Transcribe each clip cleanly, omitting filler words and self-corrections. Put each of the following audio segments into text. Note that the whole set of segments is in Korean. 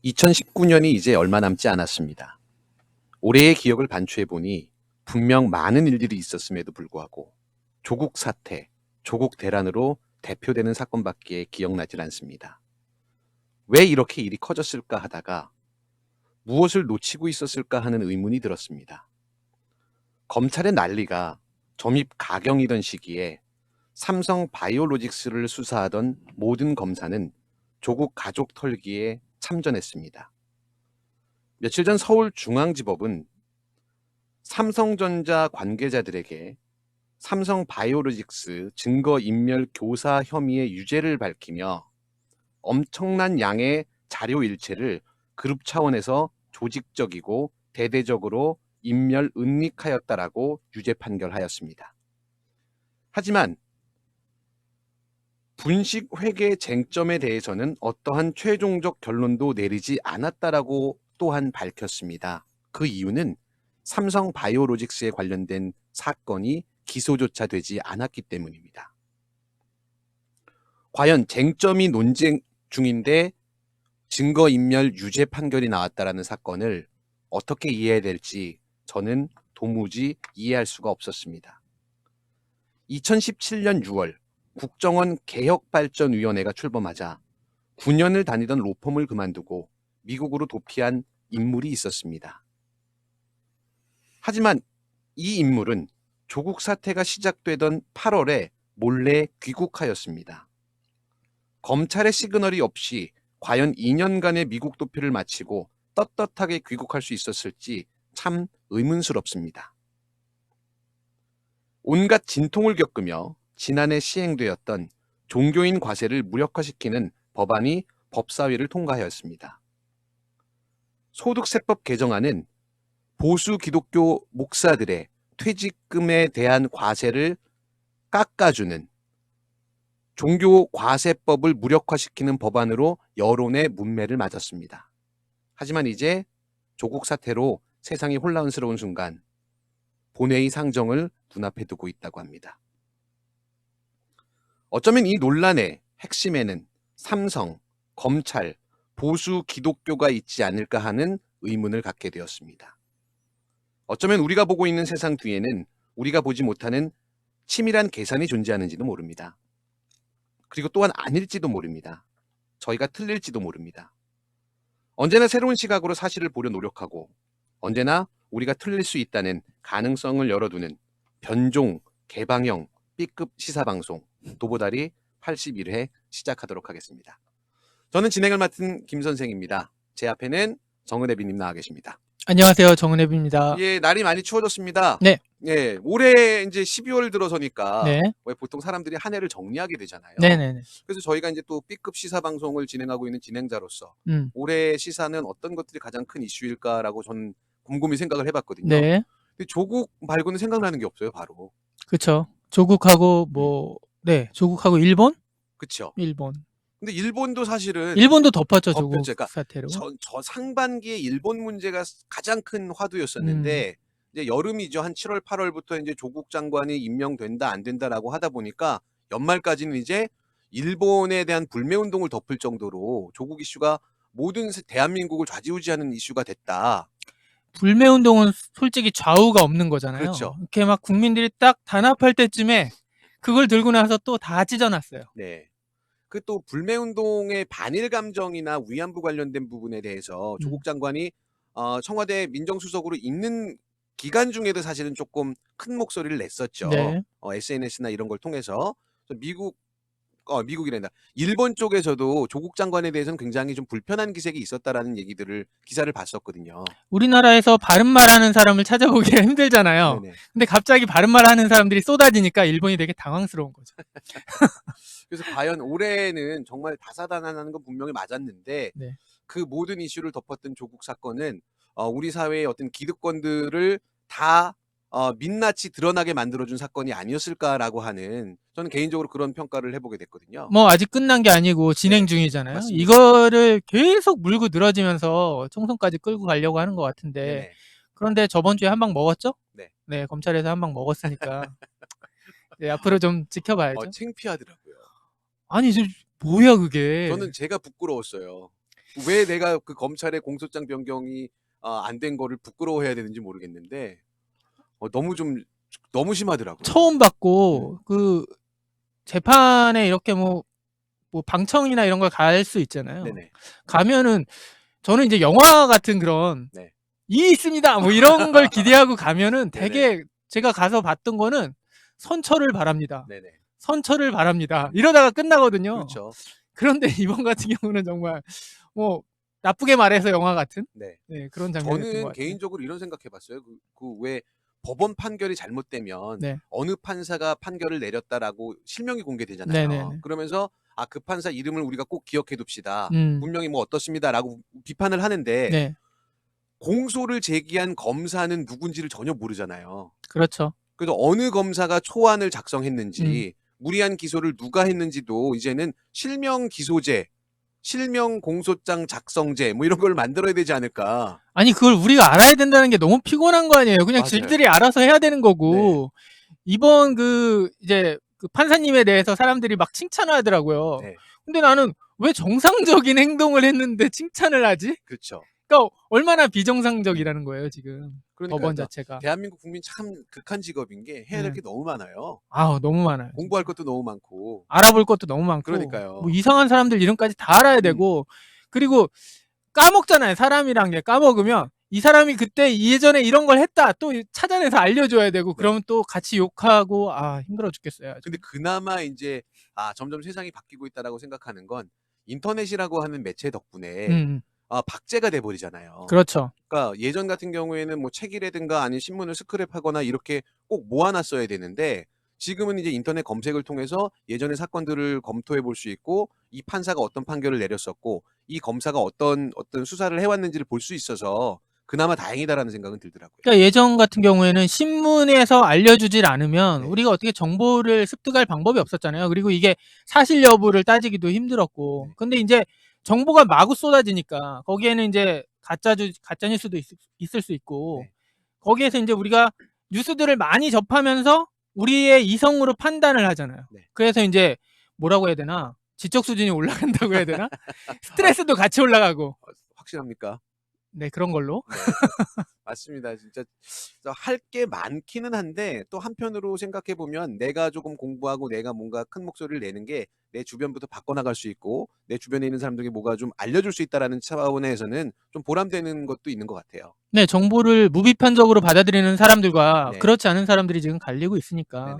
2019년이 이제 얼마 남지 않았습니다. 올해의 기억을 반추해보니 분명 많은 일들이 있었음에도 불구하고 조국 사태, 조국 대란으로 대표되는 사건밖에 기억나질 않습니다. 왜 이렇게 일이 커졌을까 하다가 무엇을 놓치고 있었을까 하는 의문이 들었습니다. 검찰의 난리가 점입 가경이던 시기에 삼성 바이오로직스를 수사하던 모든 검사는 조국 가족 털기에 참전했습니다. 며칠 전 서울중앙지법은 삼성전자 관계자들에게 삼성 바이오로직스 증거인멸 교사 혐의의 유죄를 밝히며 엄청난 양의 자료 일체를 그룹 차원에서 조직적이고 대대적으로 인멸 은닉하였다라고 유죄 판결하였습니다. 하지만 분식 회계 쟁점에 대해서는 어떠한 최종적 결론도 내리지 않았다라고 또한 밝혔습니다. 그 이유는 삼성 바이오로직스에 관련된 사건이 기소조차 되지 않았기 때문입니다. 과연 쟁점이 논쟁 중인데 증거인멸 유죄 판결이 나왔다라는 사건을 어떻게 이해해야 될지 저는 도무지 이해할 수가 없었습니다. 2017년 6월 국정원 개혁발전위원회가 출범하자 9년을 다니던 로펌을 그만두고 미국으로 도피한 인물이 있었습니다. 하지만 이 인물은 조국 사태가 시작되던 8월에 몰래 귀국하였습니다. 검찰의 시그널이 없이 과연 2년간의 미국 도피를 마치고 떳떳하게 귀국할 수 있었을지 참 의문스럽습니다. 온갖 진통을 겪으며 지난해 시행되었던 종교인 과세를 무력화시키는 법안이 법사위를 통과하였습니다. 소득세법 개정안은 보수 기독교 목사들의 퇴직금에 대한 과세를 깎아주는 종교 과세법을 무력화시키는 법안으로 여론의 문매를 맞았습니다. 하지만 이제 조국 사태로 세상이 혼란스러운 순간 본회의 상정을 눈앞에 두고 있다고 합니다. 어쩌면 이 논란의 핵심에는 삼성, 검찰, 보수 기독교가 있지 않을까 하는 의문을 갖게 되었습니다. 어쩌면 우리가 보고 있는 세상 뒤에는 우리가 보지 못하는 치밀한 계산이 존재하는지도 모릅니다. 그리고 또한 아닐지도 모릅니다. 저희가 틀릴지도 모릅니다. 언제나 새로운 시각으로 사실을 보려 노력하고 언제나 우리가 틀릴 수 있다는 가능성을 열어두는 변종, 개방형, B급 시사방송 도보다리 81회 시작하도록 하겠습니다. 저는 진행을 맡은 김 선생입니다. 제 앞에는 정은혜비님 나와 계십니다. 안녕하세요. 정은혜입니다. 예, 날이 많이 추워졌습니다. 네. 예, 올해 이제 12월 들어서니까 네. 왜 보통 사람들이 한 해를 정리하게 되잖아요. 네네네. 그래서 저희가 이제 또 B급 시사 방송을 진행하고 있는 진행자로서 올해 시사는 어떤 것들이 가장 큰 이슈일까라고 저는 곰곰이 생각을 해봤거든요. 네. 근데 조국 말고는 생각나는 게 없어요, 바로. 그쵸. 조국하고 조국하고 일본? 그쵸. 일본. 근데 일본도 사실은 일본도 덮었죠, 조국 덮였죠. 그러니까 사태로. 저 상반기에 일본 문제가 가장 큰 화두였었는데 이제 여름이죠. 한 7월, 8월부터 이제 조국 장관이 임명된다, 안 된다라고 하다 보니까 연말까지는 이제 일본에 대한 불매 운동을 덮을 정도로 조국 이슈가 모든 대한민국을 좌지우지하는 이슈가 됐다. 불매 운동은 솔직히 좌우가 없는 거잖아요. 그렇죠. 이렇게 막 국민들이 딱 단합할 때쯤에 그걸 들고 나서 또 다 찢어놨어요. 네. 그 또 불매 운동의 반일 감정이나 위안부 관련된 부분에 대해서 조국 장관이 청와대 민정수석으로 있는 기간 중에도 사실은 조금 큰 목소리를 냈었죠. 네. SNS나 이런 걸 통해서 미국이란다. 일본 쪽에서도 조국 장관에 대해서는 굉장히 좀 불편한 기색이 있었다라는 기사를 봤었거든요. 우리나라에서 바른말 하는 사람을 찾아보기가 힘들잖아요. 네네. 근데 갑자기 바른말 하는 사람들이 쏟아지니까 일본이 되게 당황스러운 거죠. 그래서 과연 올해는 정말 다사다난하는 건 분명히 맞았는데 네. 그 모든 이슈를 덮었던 조국 사건은 우리 사회의 어떤 기득권들을 다 민낯이 드러나게 만들어준 사건이 아니었을까라고 하는, 저는 개인적으로 그런 평가를 해보게 됐거든요. 뭐 아직 끝난 게 아니고 진행 중이잖아요. 맞습니다. 이거를 계속 물고 늘어지면서 총선까지 끌고 가려고 하는 것 같은데 네네. 그런데 저번 주에 한 방 먹었죠? 네. 네, 검찰에서 한 방 먹었으니까 네, 앞으로 좀 지켜봐야죠. 창피하더라고요. 아니, 뭐야 그게. 저는 제가 부끄러웠어요. 왜 내가 그 검찰의 공소장 변경이 안 된 거를 부끄러워해야 되는지 모르겠는데 너무 심하더라고요. 처음 받고 그 재판에 이렇게 뭐 방청이나 이런 걸 갈 수 있잖아요. 네네. 가면은 저는 이제 영화 같은 그런 네. 이 있습니다 뭐 이런 걸 기대하고 가면은 네네. 되게 제가 가서 봤던 거는 선처를 바랍니다. 네네. 선처를 바랍니다. 이러다가 끝나거든요. 그렇죠. 그런데 이번 같은 경우는 정말 뭐 나쁘게 말해서 영화 같은 네. 네, 그런 장면이었던 것 저는 같아요. 개인적으로 이런 생각해봤어요. 그 왜 법원 판결이 잘못되면 네. 어느 판사가 판결을 내렸다라고 실명이 공개되잖아요. 네네네. 그러면서 그 판사 이름을 우리가 꼭 기억해둡시다. 음. 분명히 뭐 어떻습니다라고 비판을 하는데 네. 공소를 제기한 검사는 누군지를 전혀 모르잖아요. 그렇죠. 그래서 어느 검사가 초안을 작성했는지 무리한 기소를 누가 했는지도 이제는 실명 기소제, 실명 공소장 작성제 뭐 이런 걸 만들어야 되지 않을까. 아니 그걸 우리가 알아야 된다는 게 너무 피곤한 거 아니에요. 그냥 맞아요. 지들이 알아서 해야 되는 거고. 이번 이제 그 판사님에 대해서 사람들이 막 칭찬을 하더라고요. 네. 근데 나는 왜 정상적인 행동을 했는데 칭찬을 하지? 그렇죠. 그러니까 얼마나 비정상적이라는 거예요, 지금. 그러니까 법원 자체가. 대한민국 국민 참 극한 직업인 게 해야 될 네. 게 너무 많아요. 아, 너무 많아요. 공부할 것도 너무 많고. 알아볼 것도 너무 많고. 그러니까요. 뭐 이상한 사람들 이름까지 다 알아야 되고. 그리고 까먹잖아요. 사람이란 게 까먹으면 이 사람이 그때 예전에 이런 걸 했다 또 찾아내서 알려줘야 되고 그러면 또 같이 욕하고 힘들어 죽겠어요. 아주. 근데 그나마 이제 점점 세상이 바뀌고 있다라고 생각하는 건 인터넷이라고 하는 매체 덕분에 박제가 돼 버리잖아요. 그렇죠. 그러니까 예전 같은 경우에는 뭐 책이라든가 아니면 신문을 스크랩하거나 이렇게 꼭 모아놨어야 되는데 지금은 이제 인터넷 검색을 통해서 예전의 사건들을 검토해 볼 수 있고 이 판사가 어떤 판결을 내렸었고 이 검사가 어떤 수사를 해왔는지를 볼 수 있어서 그나마 다행이다라는 생각은 들더라고요. 그러니까 예전 같은 경우에는 신문에서 알려주질 않으면 네. 우리가 어떻게 정보를 습득할 방법이 없었잖아요. 그리고 이게 사실 여부를 따지기도 힘들었고. 네. 근데 이제 정보가 마구 쏟아지니까 거기에는 이제 가짜 뉴스도 있을 수 있고 네. 거기에서 이제 우리가 뉴스들을 많이 접하면서 우리의 이성으로 판단을 하잖아요. 네. 그래서 이제 뭐라고 해야 되나? 지적 수준이 올라간다고 해야 되나? 스트레스도 같이 올라가고. 확실합니까? 네, 그런 걸로. 네. 맞습니다. 진짜 할 게 많기는 한데 또 한편으로 생각해 보면 내가 조금 공부하고 내가 뭔가 큰 목소리를 내는 게 내 주변부터 바꿔나갈 수 있고 내 주변에 있는 사람들에게 뭐가 좀 알려줄 수 있다라는 차원에서는 좀 보람되는 것도 있는 것 같아요. 네, 정보를 무비판적으로 받아들이는 사람들과 네. 그렇지 않은 사람들이 지금 갈리고 있으니까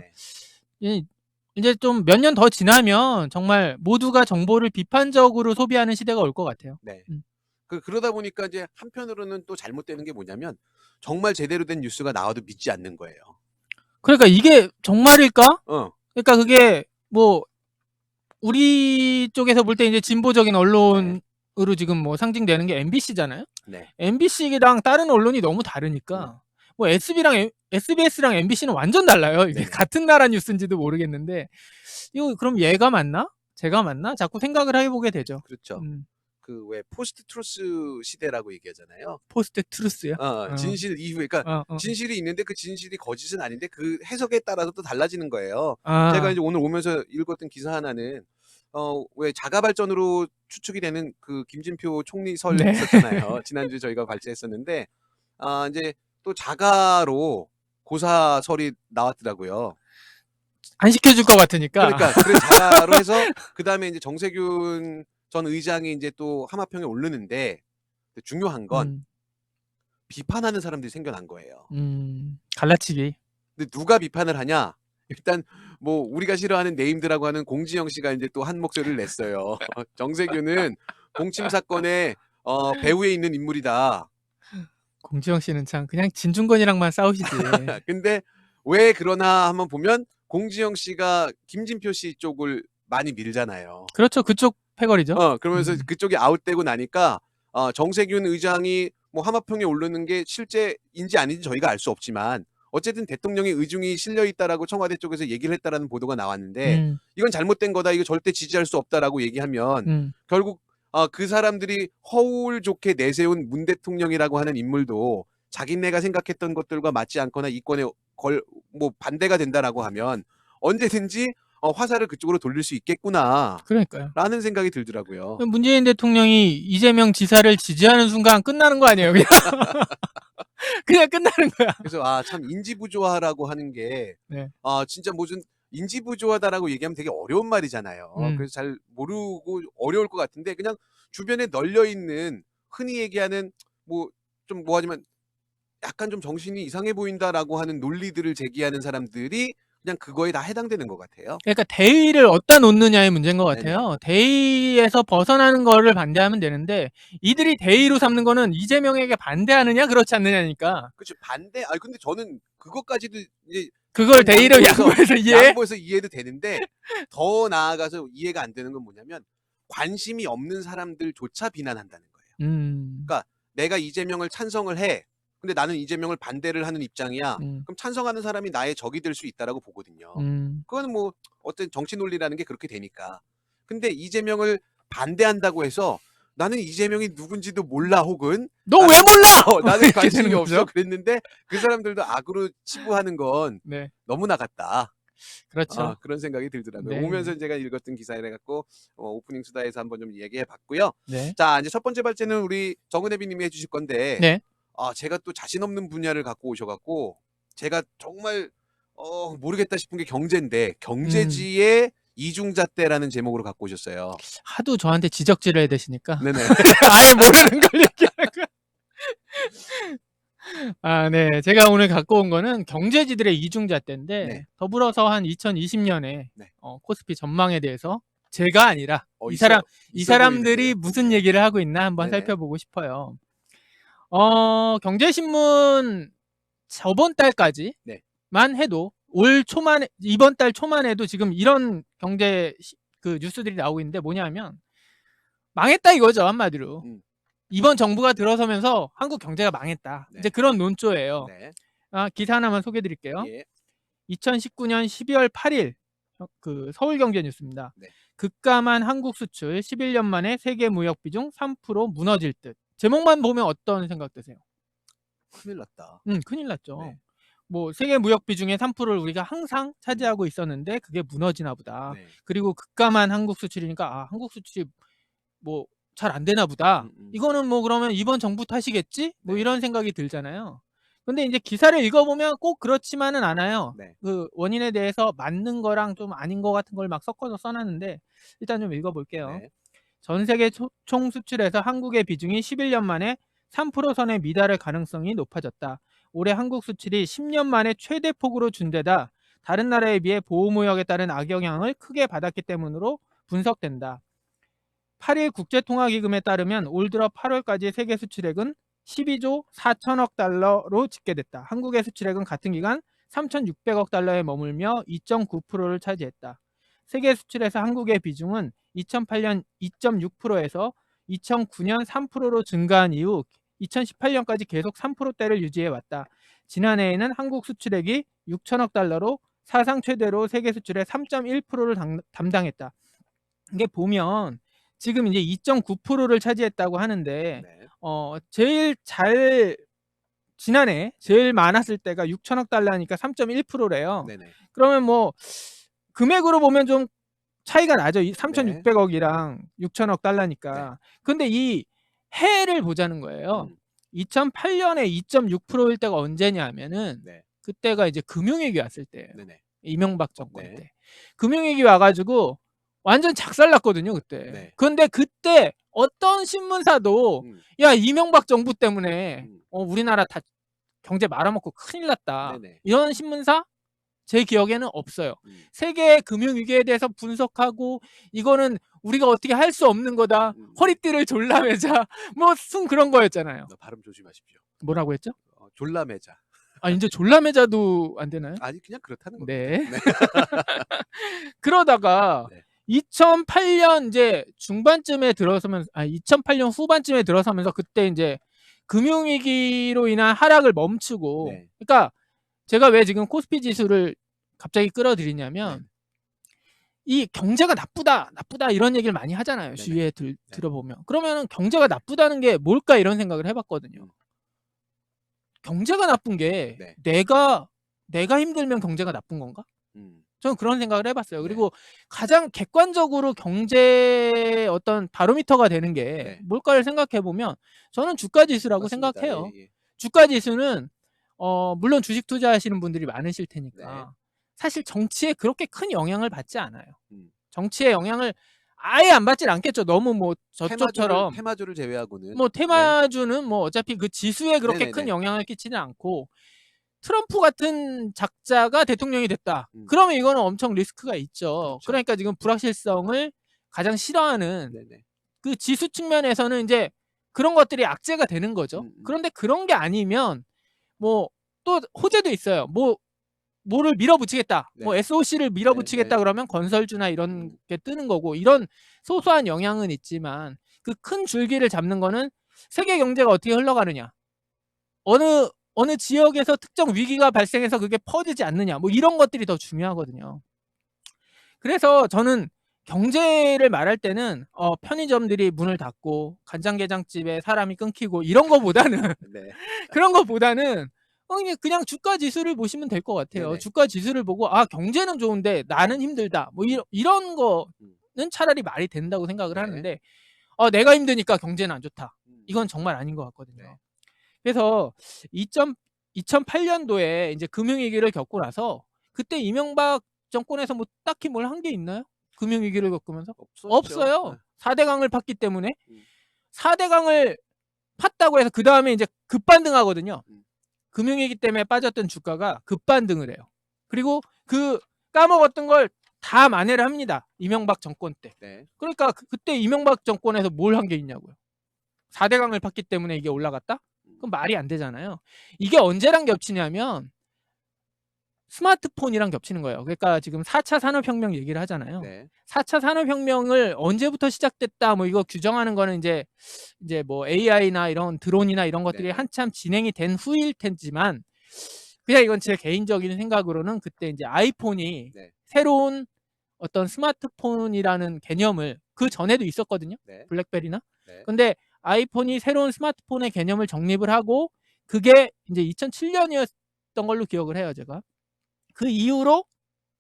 네네. 이제 좀 몇 년 더 지나면 정말 모두가 정보를 비판적으로 소비하는 시대가 올 것 같아요. 네. 음. 그러다 보니까 이제 한편으로는 또 잘못되는 게 뭐냐면 정말 제대로 된 뉴스가 나와도 믿지 않는 거예요. 그러니까 이게 정말일까? 그러니까 그게 뭐 우리 쪽에서 볼 때 이제 진보적인 언론으로 지금 뭐 상징되는 게 MBC잖아요. 네. MBC랑 다른 언론이 너무 다르니까 뭐 SBS랑 MBC는 완전 달라요. 이게 네네. 같은 나라 뉴스인지도 모르겠는데 이거 그럼 얘가 맞나? 제가 맞나? 자꾸 생각을 해보게 되죠. 그렇죠. 그 왜 포스트 트루스 시대라고 얘기하잖아요. 포스트 트루스요? 진실 이후에 그러니까 진실이 있는데 그 진실이 거짓은 아닌데 그 해석에 따라서 또 달라지는 거예요. 제가 이제 오늘 오면서 읽었던 기사 하나는 왜 자가 발전으로 추측이 되는 그 김진표 총리 설 네. 있었잖아요. 지난주에 저희가 발제했었는데 이제 또 자가로 고사설이 나왔더라고요. 안 시켜줄 것 같으니까. 그러니까 그래 자가로 해서 그다음에 이제 정세균 전 의장이 이제 또 하마평에 오르는데 중요한 건 비판하는 사람들이 생겨난 거예요. 갈라치기. 근데 누가 비판을 하냐? 일단 뭐 우리가 싫어하는 네임드라고 하는 공지영 씨가 이제 또 한 목소리를 냈어요. 정세균은 공침 사건의 배후에 있는 인물이다. 공지영 씨는 참 그냥 진중권이랑만 싸우시지. 근데 왜 그러나 한번 보면 공지영 씨가 김진표 씨 쪽을 많이 밀잖아요. 그렇죠. 그쪽 패거리죠. 그러면서 그쪽이 아웃되고 나니까 정세균 의장이 뭐 하마평에 오르는 게 실제인지 아닌지 저희가 알 수 없지만 어쨌든 대통령의 의중이 실려 있다라고 청와대 쪽에서 얘기를 했다라는 보도가 나왔는데 이건 잘못된 거다. 이거 절대 지지할 수 없다라고 얘기하면 결국 그 사람들이 허울 좋게 내세운 문 대통령이라고 하는 인물도 자기네가 생각했던 것들과 맞지 않거나 이권에 뭐 반대가 된다라고 하면 언제든지 화살을 그쪽으로 돌릴 수 있겠구나라는 그러니까요. 생각이 들더라고요. 문재인 대통령이 이재명 지사를 지지하는 순간 끝나는 거 아니에요, 그냥? 그냥 끝나는 거야. 그래서 참 인지부조화라고 하는 게 네. 진짜 무슨 인지부조화다라고 얘기하면 되게 어려운 말이잖아요. 그래서 잘 모르고 어려울 것 같은데 그냥 주변에 널려 있는 흔히 얘기하는 뭐 좀 뭐하지만 약간 좀 정신이 이상해 보인다라고 하는 논리들을 제기하는 사람들이 그냥 그거에 다 해당되는 것 같아요. 그러니까 대의를 어디다 놓느냐의 문제인 것 네네. 같아요. 대의에서 벗어나는 거를 반대하면 되는데 이들이 대의로 삼는 거는 이재명에게 반대하느냐 그렇지 않느냐니까. 그렇죠. 반대. 근데 저는 그것까지도 이제 그걸 좀 대의로 양보해서 이해? 양보해서 이해도 되는데 더 나아가서 이해가 안 되는 건 뭐냐면 관심이 없는 사람들조차 비난한다는 거예요. 그러니까 내가 이재명을 찬성을 해. 근데 나는 이재명을 반대를 하는 입장이야. 그럼 찬성하는 사람이 나의 적이 될 수 있다라고 보거든요. 그거는 뭐 어떤 정치 논리라는 게 그렇게 되니까. 근데 이재명을 반대한다고 해서 나는 이재명이 누군지도 몰라 혹은 너 왜 몰라? 나는 이렇게 관심이 되는 없어 거죠. 그랬는데 그 사람들도 악으로 치부하는 건 네, 너무 나갔다. 그렇죠. 그런 생각이 들더라고요. 네. 오면서 제가 읽었던 기사를 해갖고 오프닝 수다에서 한번 좀 얘기해봤고요. 네. 자, 이제 첫 번째 발제는 우리 정은혜비님이 해주실 건데 네. 제가 또 자신 없는 분야를 갖고 오셔갖고 제가 정말 모르겠다 싶은 게 경제인데 경제지의 이중잣대라는 제목으로 갖고 오셨어요. 하도 저한테 지적질을 해대시니까 네네. 아예 모르는 걸 얘기하는 거야. 네. 제가 오늘 갖고 온 거는 경제지들의 이중잣대인데 네. 더불어서 한 2020년에 네. 코스피 전망에 대해서 제가 아니라 이 있어 사람들이 보이는데요. 무슨 얘기를 하고 있나 한번 네네. 살펴보고 싶어요. 경제신문 저번 달까지만 네. 해도 이번 달 초만 해도 지금 이런 경제 그 뉴스들이 나오고 있는데 뭐냐면 망했다 이거죠, 한마디로. 이번 정부가 들어서면서 한국 경제가 망했다. 네. 이제 그런 논조예요. 네. 기사 하나만 소개해 드릴게요. 예. 2019년 12월 8일 그 서울경제뉴스입니다. 네. 급감한 한국 수출 11년 만에 세계 무역 비중 3% 무너질 듯. 제목만 보면 어떤 생각 드세요? 큰일 났다. 큰일 났죠. 네. 뭐 세계 무역 비중의 3%를 우리가 항상 차지하고 있었는데 그게 무너지나 보다. 네. 그리고 급감한 한국 수출이니까 한국 수출이 뭐 잘 안 되나 보다. 이거는 뭐 그러면 이번 정부 탓이겠지? 뭐 네. 이런 생각이 들잖아요. 근데 이제 기사를 읽어보면 꼭 그렇지만은 않아요. 네. 그 원인에 대해서 맞는 거랑 좀 아닌 거 같은 걸 막 섞어서 써놨는데 일단 좀 읽어볼게요. 네. 전 세계 총 수출에서 한국의 비중이 11년 만에 3% 선에 미달할 가능성이 높아졌다. 올해 한국 수출이 10년 만에 최대 폭으로 준데다 다른 나라에 비해 보호무역에 따른 악영향을 크게 받았기 때문으로 분석된다. 8일 국제통화기금에 따르면 올 들어 8월까지 세계 수출액은 12조 4천억 달러로 집계됐다. 한국의 수출액은 같은 기간 3,600억 달러에 머물며 2.9%를 차지했다. 세계 수출에서 한국의 비중은 2008년 2.6%에서 2009년 3%로 증가한 이후 2018년까지 계속 3%대를 유지해왔다. 지난해에는 한국 수출액이 6천억 달러로 사상 최대로 세계 수출의 3.1%를 담당했다. 이게 보면 지금 이제 2.9%를 차지했다고 하는데 네. 지난해 제일 많았을 때가 6천억 달러니까 3.1%래요. 네네. 그러면 뭐 금액으로 보면 좀 차이가 나죠. 3,600억이랑 6천억 달러니까. 네. 근데 이 해를 보자는 거예요. 2008년에 2.6%일 때가 언제냐면은 네. 그때가 이제 금융위기 왔을 때예요. 네네. 이명박 정권 네. 때. 금융위기 와가지고 완전 작살났거든요, 그때. 네. 근데 그때 어떤 신문사도 야, 이명박 정부 때문에 우리나라 다 경제 말아먹고 큰일 났다. 네네. 이런 신문사 제 기억에는 없어요. 세계 금융위기에 대해서 분석하고 이거는 우리가 어떻게 할 수 없는 거다. 허리띠를 졸라매자. 뭐 순 그런 거였잖아요. 발음 조심하십시오. 뭐라고 했죠? 졸라매자. 이제 졸라매자도 안 되나요? 아니 그냥 그렇다는 겁니다. 네. 그러다가 네. 2008년 이제 중반쯤에 들어서면 2008년 후반쯤에 들어서면서 그때 이제 금융위기로 인한 하락을 멈추고 네. 그러니까 제가 왜 지금 코스피 지수를 갑자기 끌어들이냐면 네. 이 경제가 나쁘다 이런 얘기를 많이 하잖아요. 네네. 주위에 들어보면. 그러면 경제가 나쁘다는 게 뭘까 이런 생각을 해봤거든요. 경제가 나쁜 게 네. 내가 힘들면 경제가 나쁜 건가? 저는 그런 생각을 해봤어요. 그리고 가장 객관적으로 경제 어떤 바로미터가 되는 게 네. 뭘까를 생각해 보면 저는 주가 지수라고 맞습니다. 생각해요. 예, 예. 주가 지수는 물론 주식 투자하시는 분들이 많으실 네. 테니까 사실 정치에 그렇게 큰 영향을 받지 않아요. 음. 정치의 영향을 아예 안 받진 않겠죠. 너무 뭐 저쪽처럼 테마주를 제외하고는 뭐 테마주는 뭐 어차피 그 지수에 그렇게 네네네. 큰 영향을 끼치는 않고 트럼프 같은 작자가 대통령이 됐다. 음. 그러면 이거는 엄청 리스크가 있죠. 그렇죠. 그러니까 지금 불확실성을 가장 싫어하는 네네. 그 지수 측면에서는 이제 그런 것들이 악재가 되는 거죠. 음. 그런데 그런 게 아니면 뭐 또 호재도 있어요. 뭐를 밀어붙이겠다. 네. 뭐 SOC를 밀어붙이겠다 네. 그러면 건설주나 이런 게 뜨는 거고 이런 소소한 영향은 있지만 그 큰 줄기를 잡는 거는 세계 경제가 어떻게 흘러가느냐. 어느 지역에서 특정 위기가 발생해서 그게 퍼지지 않느냐. 뭐 이런 것들이 더 중요하거든요. 그래서 저는 경제를 말할 때는 편의점들이 문을 닫고 간장게장집에 사람이 끊기고 이런 거보다는 네. 그런 거보다는 그냥 주가 지수를 보시면 될 것 같아요. 네네. 주가 지수를 보고 경제는 좋은데 나는 힘들다. 뭐 이런 거는 차라리 말이 된다고 생각을 네. 하는데 내가 힘드니까 경제는 안 좋다. 이건 정말 아닌 것 같거든요. 네. 그래서 2008년도에 이제 금융위기를 겪고 나서 그때 이명박 정권에서 뭐 딱히 뭘 한 게 있나요? 금융위기를 겪으면서? 없었죠. 없어요. 네. 4대강을 팠기 때문에. 음. 4대강을 팠다고 해서 그 다음에 이제 급반등하거든요. 음. 금융위기 때문에 빠졌던 주가가 급반등을 해요. 그리고 그 까먹었던 걸 다 만회를 합니다. 이명박 정권 때. 네. 그러니까 그때 이명박 정권에서 뭘 한 게 있냐고요. 4대강을 팠기 때문에 이게 올라갔다? 그럼 말이 안 되잖아요. 이게 언제랑 겹치냐면 스마트폰이랑 겹치는 거예요. 그러니까 지금 4차 산업혁명 얘기를 하잖아요. 네. 4차 산업혁명을 언제부터 시작됐다 뭐 이거 규정하는 거는 이제 뭐 AI나 이런 드론이나 이런 것들이 네네. 한참 진행이 된 후일 텐지만 그냥 이건 제 개인적인 생각으로는 그때 이제 아이폰이 네. 새로운 어떤 스마트폰이라는 개념을 그 전에도 있었거든요. 네. 블랙베리나. 네. 근데 아이폰이 새로운 스마트폰의 개념을 정립을 하고 그게 이제 2007년이었던 걸로 기억을 해요, 제가. 그 이후로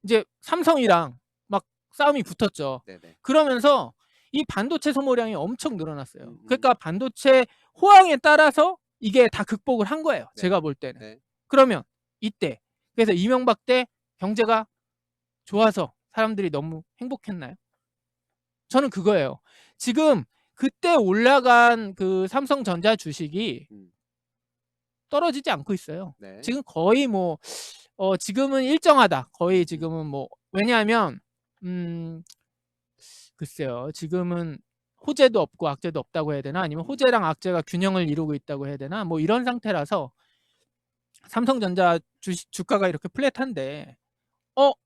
이제 삼성이랑 막 싸움이 붙었죠. 네네. 그러면서 이 반도체 소모량이 엄청 늘어났어요. 음. 그러니까 반도체 호황에 따라서 이게 다 극복을 한 거예요. 네. 제가 볼 때는. 네. 그러면 이때 그래서 이명박 때 경제가 좋아서 사람들이 너무 행복했나요? 저는 그거예요. 지금 그때 올라간 그 삼성전자 주식이 음. 떨어지지 않고 있어요. 네. 지금 거의 뭐 지금은 일정하다. 거의 지금은 뭐 왜냐하면 글쎄요. 지금은 호재도 없고 악재도 없다고 해야 되나? 아니면 호재랑 악재가 균형을 이루고 있다고 해야 되나? 뭐 이런 상태라서 삼성전자 주가가 이렇게 플랫한데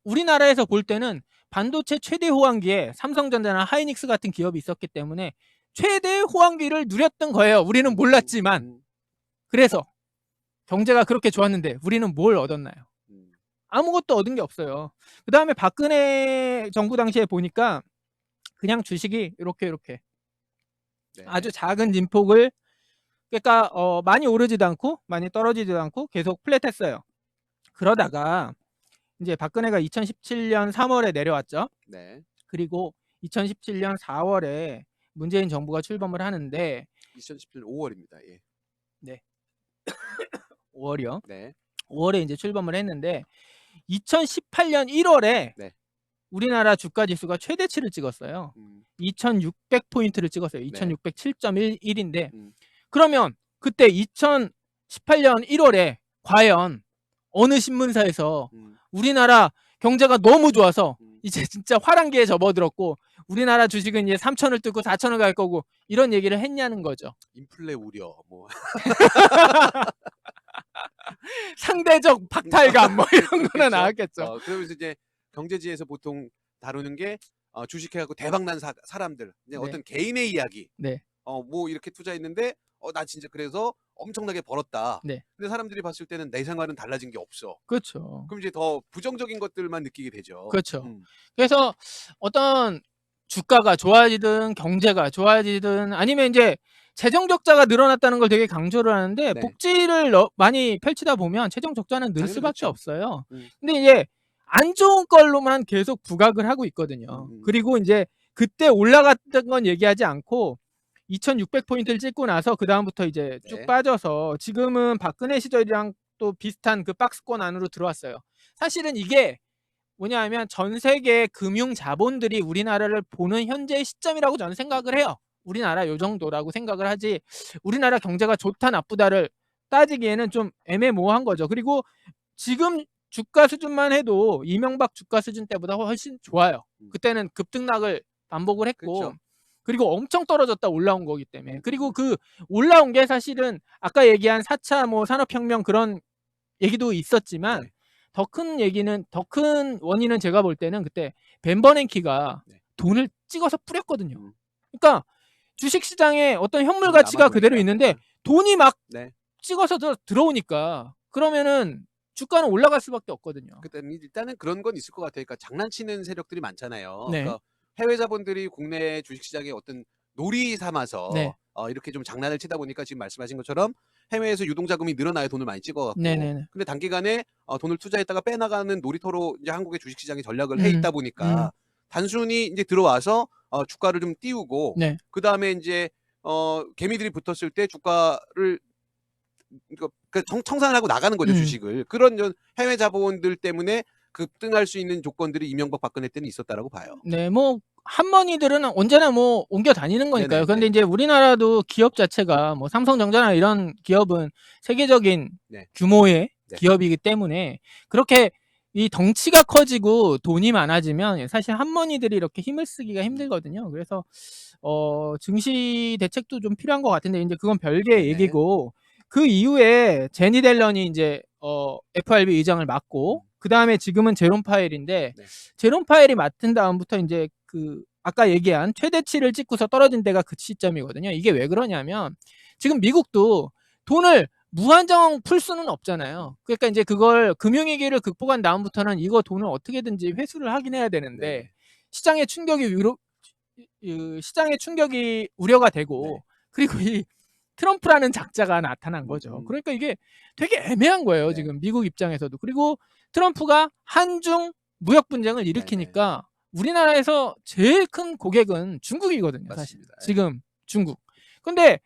우리나라에서 볼 때는 반도체 최대 호황기에 삼성전자나 하이닉스 같은 기업이 있었기 때문에 최대 호황기를 누렸던 거예요. 우리는 몰랐지만. 그래서 경제가 그렇게 좋았는데 우리는 뭘 얻었나요? 아무것도 얻은 게 없어요. 그다음에 박근혜 정부 당시에 보니까 그냥 주식이 이렇게 네. 아주 작은 진폭을 그러니까 많이 오르지도 않고 많이 떨어지지도 않고 계속 플랫했어요. 그러다가 이제 박근혜가 2017년 3월에 내려왔죠. 네. 그리고 2017년 4월에 문재인 정부가 출범을 하는데 2017년 5월입니다. 예. 네. 5월이요. 네. 5월에 이제 출범을 했는데 2018년 1월에 네. 우리나라 주가 지수가 최대치를 찍었어요. 2600포인트를 찍었어요. 2607.11인데 그러면 그때 2018년 1월에 과연 어느 신문사에서 우리나라 경제가 너무 좋아서 이제 진짜 화랑기에 접어들었고 우리나라 주식은 이제 3천을 뚫고 4천을 갈 거고 이런 얘기를 했냐는 거죠. 인플레 우려 뭐 상대적 박탈감 뭐 이런 거나 나왔겠죠. 그러면서 이제 경제지에서 보통 다루는 게 주식해갖고 대박난 사람들 네. 어떤 개인의 이야기 네. 뭐 이렇게 투자했는데 나 진짜 그래서 엄청나게 벌었다. 네. 근데 사람들이 봤을 때는 내 생활은 달라진 게 없어. 그렇죠. 그럼 이제 더 부정적인 것들만 느끼게 되죠. 그렇죠. 그래서 어떤 주가가 좋아지든 경제가 좋아지든 아니면 이제 재정 적자가 늘어났다는 걸 되게 강조를 하는데 네. 복지를 많이 펼치다 보면 재정 적자는 늘 당연히 수밖에 그렇죠. 없어요. 근데 이제 안 좋은 걸로만 계속 부각을 하고 있거든요. 그리고 이제 그때 올라갔던 건 얘기하지 않고 2600포인트를 찍고 나서 그다음부터 이제 쭉 네. 빠져서 지금은 박근혜 시절이랑 또 비슷한 그 박스권 안으로 들어왔어요. 사실은 이게 뭐냐 하면 전 세계 금융 자본들이 우리나라를 보는 현재의 시점이라고 저는 생각을 해요. 우리나라 요 정도라고 생각을 하지 우리나라 경제가 좋다 나쁘다를 따지기에는 좀 애매모호한 거죠. 그리고 지금 주가 수준만 해도 이명박 주가 수준 때보다 훨씬 좋아요. 그때는 급등락을 반복을 했고 그렇죠. 그리고 엄청 떨어졌다 올라온 거기 때문에 그리고 그 올라온 게 사실은 아까 얘기한 4차 뭐 산업혁명 그런 얘기도 있었지만 네. 더 큰 원인은 제가 볼 때는 그때 벤 버냉키가 네. 돈을 찍어서 뿌렸거든요. 그러니까 주식시장에 어떤 현물 돈이 가치가 남아도니까. 그대로 있는데 돈이 막 네. 찍어서 들어오니까 그러면은 주가는 올라갈 수밖에 없거든요. 그다음에 일단은 그런 건 있을 것 같아요. 그러니까 장난치는 세력들이 많잖아요. 네. 그러니까 해외 자본들이 국내 주식시장에 어떤 놀이 삼아서 네. 이렇게 좀 장난을 치다 보니까 지금 말씀하신 것처럼 해외에서 유동자금이 늘어나야 돈을 많이 찍어갖고 네네네. 근데 단기간에 돈을 투자했다가 빼나가는 놀이터로 이제 한국의 주식시장이 전략을 해 있다 보니까 단순히 이제 들어와서 주가를 좀 띄우고 네. 그 다음에 이제 개미들이 붙었을 때 주가를 청산을 하고 나가는 거죠 주식을. 그런 해외 자본들 때문에 급등할 수 있는 조건들이 이명박 박근혜 때는 있었다라고 봐요. 네, 뭐 한머니들은 언제나 뭐 옮겨 다니는 거니까요. 네네네. 그런데 이제 우리나라도 기업 자체가 뭐 삼성전자나 이런 기업은 세계적인 네. 규모의 네. 기업이기 때문에 그렇게 이 덩치가 커지고 돈이 많아지면 사실 한머니들이 이렇게 힘을 쓰기가 힘들거든요. 그래서 증시 대책도 좀 필요한 것 같은데 이제 그건 별개의 네네. 얘기고 그 이후에 제니 델런이 이제 FRB 의장을 맡고 그 다음에 지금은 제롬 파웰인데 네. 제롬 파웰이 맡은 다음부터 이제 그 아까 얘기한 최대치를 찍고서 떨어진 데가 그 시점이거든요. 이게 왜 그러냐면 지금 미국도 돈을 무한정 풀 수는 없잖아요. 그러니까 이제 그걸 금융위기를 극복한 다음부터는 이거 돈을 어떻게든지 회수를 하긴 해야 되는데 네. 시장의 충격이 우려가 되고 네. 그리고 이 트럼프라는 작자가 나타난 거죠. 그러니까 이게 되게 애매한 거예요. 네. 지금 미국 입장에서도. 그리고 트럼프가 한중 무역 분쟁을 일으키니까 우리나라에서 제일 큰 고객은 중국이거든요. 사실 맞습니다. 지금 중국. 근데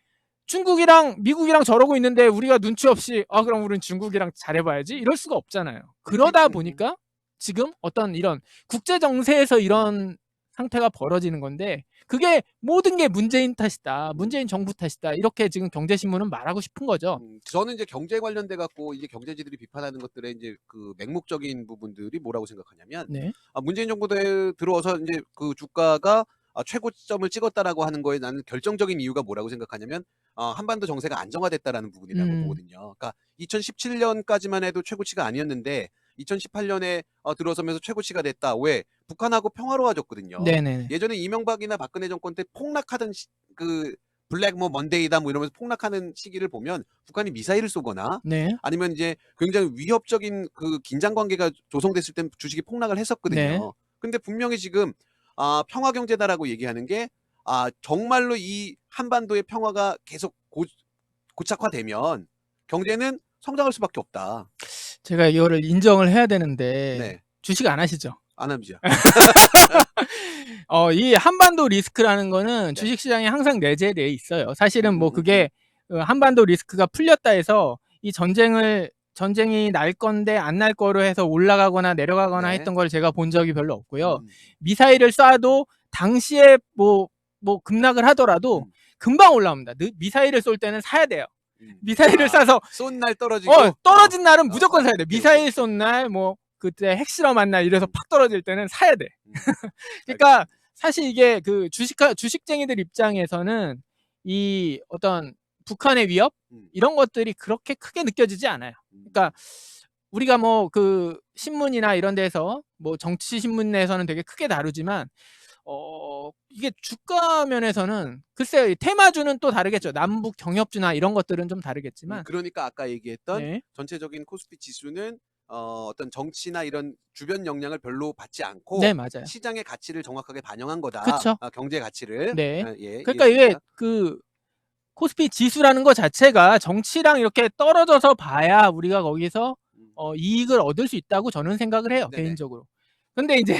중국이랑 미국이랑 저러고 있는데 우리가 눈치 없이 그럼 우리는 중국이랑 잘해봐야지 이럴 수가 없잖아요. 그러다 보니까 지금 어떤 이런 국제 정세에서 이런 상태가 벌어지는 건데 그게 모든 게 문재인 탓이다. 문재인 정부 탓이다. 이렇게 지금 경제신문은 말하고 싶은 거죠. 저는 이제 경제 관련돼 갖고 이제 경제지들이 비판하는 것들의 이제 그 맹목적인 부분들이 뭐라고 생각하냐면 네. 문재인 정부 들어와서 이제 그 주가가 최고점을 찍었다라고 하는 거에 나는 결정적인 이유가 뭐라고 생각하냐면 한반도 정세가 안정화됐다라는 부분이라고 보거든요. 그러니까 2017년까지만 해도 최고치가 아니었는데 2018년에 들어서면서 최고치가 됐다. 왜? 북한하고 평화로워졌거든요. 네네. 예전에 이명박이나 박근혜 정권 때 폭락하던 그 블랙 뭐 먼데이다 뭐 이러면서 폭락하는 시기를 보면 북한이 미사일을 쏘거나 네. 아니면 이제 굉장히 위협적인 그 긴장 관계가 조성됐을 때 주식이 폭락을 했었거든요. 네. 근데 분명히 지금 평화 경제다라고 얘기하는 게 정말로 이 한반도의 평화가 계속 고착화되면 경제는 성장할 수밖에 없다. 제가 이거를 인정을 해야 되는데 네. 주식 안 하시죠? 안 합니다. 이 한반도 리스크라는 거는 네. 주식시장에 항상 내재되어 있어요. 사실은 뭐 그게 한반도 리스크가 풀렸다 해서 이 전쟁이 날 건데 안 날 거로 해서 올라가거나 내려가거나 네. 했던 걸 제가 본 적이 별로 없고요. 미사일을 쏴도 당시에 뭐 급락을 하더라도 금방 올라옵니다. 미사일을 쏠 때는 사야 돼요. 미사일을 쏴서 쏜 날 떨어지고 떨어진 날은 무조건 사야 돼. 오케이, 미사일 오케이. 쏜 날 뭐 그때 핵실험한 날 이래서 팍 떨어질 때는 사야 돼. 그러니까 사실 이게 그 주식쟁이들 입장에서는 이 어떤 북한의 위협 이런 것들이 그렇게 크게 느껴지지 않아요. 그러니까 우리가 뭐 그 신문이나 이런 데서 뭐 정치 신문에서는 되게 크게 다루지만 이게 주가 면에서는 글쎄요. 테마주는 또 다르겠죠. 남북 경협주나 이런 것들은 좀 다르겠지만 그러니까 아까 얘기했던 네. 전체적인 코스피 지수는 어떤 정치나 이런 주변 영향을 별로 받지 않고 네, 맞아요. 시장의 가치를 정확하게 반영한 거다. 그쵸. 경제 가치를. 네. 예, 그러니까 이게 이해했습니다. 그 코스피 지수라는 것 자체가 정치랑 이렇게 떨어져서 봐야 우리가 거기서 이익을 얻을 수 있다고 저는 생각을 해요. 네네. 개인적으로. 근데 이제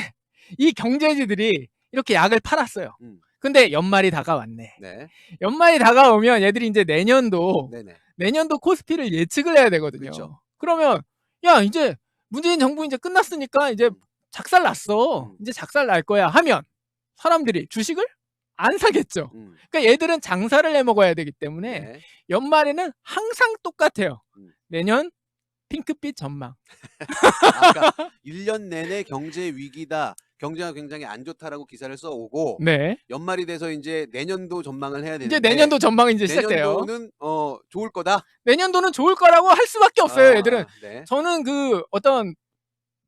이 경제지들이 이렇게 약을 팔았어요. 음. 근데 연말이 다가왔네. 네. 연말이 다가오면 얘들이 이제 내년도 네네. 코스피를 예측을 해야 되거든요. 그쵸. 그러면 야 이제 문재인 정부 이제 끝났으니까 이제 음. 작살 났어. 음. 이제 작살 날 거야 하면 사람들이 주식을 안 사겠죠. 음. 그러니까 얘들은 장사를 해 먹어야 되기 때문에 네. 연말에는 항상 똑같아요. 음. 내년 핑크빛 전망. 그러니까 1년 내내 경제 위기다. 경제가 굉장히 안 좋다라고 기사를 써오고 네. 연말이 돼서 이제 내년도 전망을 해야 이제 되는데 내년도 전망이 이제 시작돼요. 내년도는 좋을 거다. 내년도는 좋을 거라고 할 수밖에 없어요. 얘들은. 네. 저는 그 어떤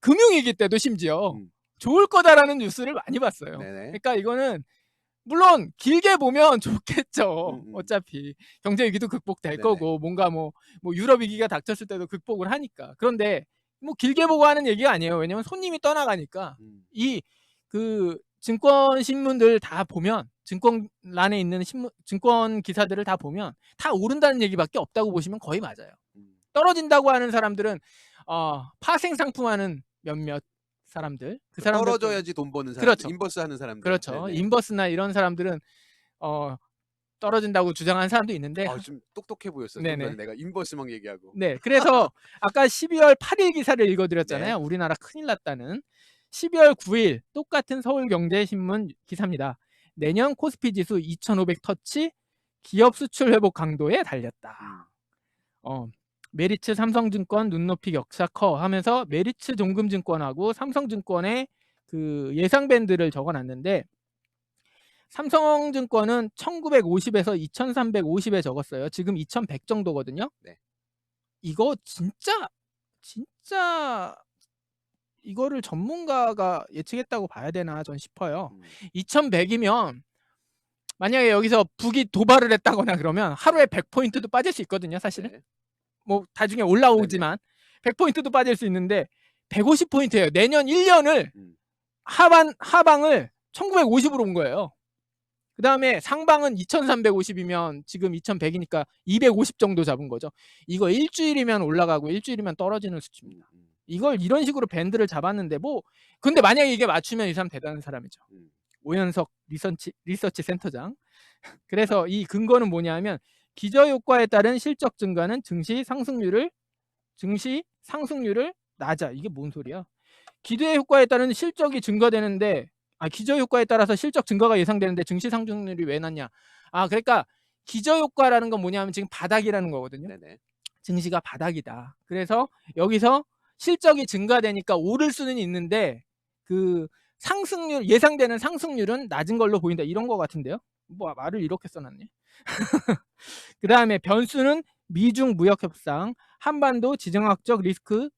금융위기 때도 심지어 음. 좋을 거다라는 뉴스를 많이 봤어요. 네네. 그러니까 이거는 물론 길게 보면 좋겠죠. 음. 어차피 경제 위기도 극복될 네네. 거고 뭔가 뭐 유럽 위기가 닥쳤을 때도 극복을 하니까. 그런데 뭐 길게 보고 하는 얘기가 아니에요. 왜냐면 손님이 떠나가니까 이 그 증권 신문들 다 보면 증권란에 있는 증권 기사들을 다 보면 다 오른다는 얘기밖에 없다고 보시면 거의 맞아요. 떨어진다고 하는 사람들은 파생 상품하는 몇몇 사람들 그 사람들 떨어져야지 돈 버는 사람들, 그렇죠. 인버스 하는 사람들. 그렇죠. 네네. 인버스나 이런 사람들은 떨어진다고 주장하는 사람도 있는데 좀 똑똑해 보였어. 네네. 순간 내가 인버스 막 얘기하고. 네. 그래서 아까 12월 8일 기사를 읽어드렸잖아요. 네. 우리나라 큰일 났다는. 12월 9일 똑같은 서울경제신문 기사입니다. 내년 코스피 지수 2,500 터치 기업 수출 회복 강도에 달렸다. 메리츠 삼성증권 눈높이 격차 커 하면서 메리츠 종금증권하고 삼성증권의 그 예상 밴드를 적어놨는데 삼성증권은 1950에서 2350에 적었어요. 지금 2100 정도거든요. 네. 이거 진짜 이거를 전문가가 예측했다고 봐야 되나 전 싶어요. 2100이면 만약에 여기서 북이 도발을 했다거나 그러면 하루에 100포인트도 빠질 수 있거든요. 사실은. 네. 뭐 나중에 올라오지만 100포인트도 빠질 수 있는데 150포인트예요. 내년 1년을 하방을 1950으로 온 거예요. 그 다음에 상방은 2350이면 지금 2100이니까 250 정도 잡은 거죠. 이거 일주일이면 올라가고 일주일이면 떨어지는 수치입니다. 이걸 이런 식으로 밴드를 잡았는데 근데 만약에 이게 맞추면 이 사람 대단한 사람이죠. 오현석 리서치 센터장. 그래서 이 근거는 뭐냐면 기저효과에 따른 실적 증가는 증시 상승률을 낮아. 이게 뭔 소리야? 기대 효과에 따른 실적이 증가되는데 기저효과에 따라서 실적 증가가 예상되는데 증시 상승률이 왜 낮냐? 그러니까 기저효과라는 건 뭐냐면 지금 바닥이라는 거거든요. 네네. 증시가 바닥이다. 그래서 여기서 실적이 증가되니까 오를 수는 있는데 그 예상되는 상승률은 낮은 걸로 보인다. 이런 거 같은데요? 말을 이렇게 써놨네. 그 다음에 변수는 미중 무역 협상, 한반도 지정학적 리스크,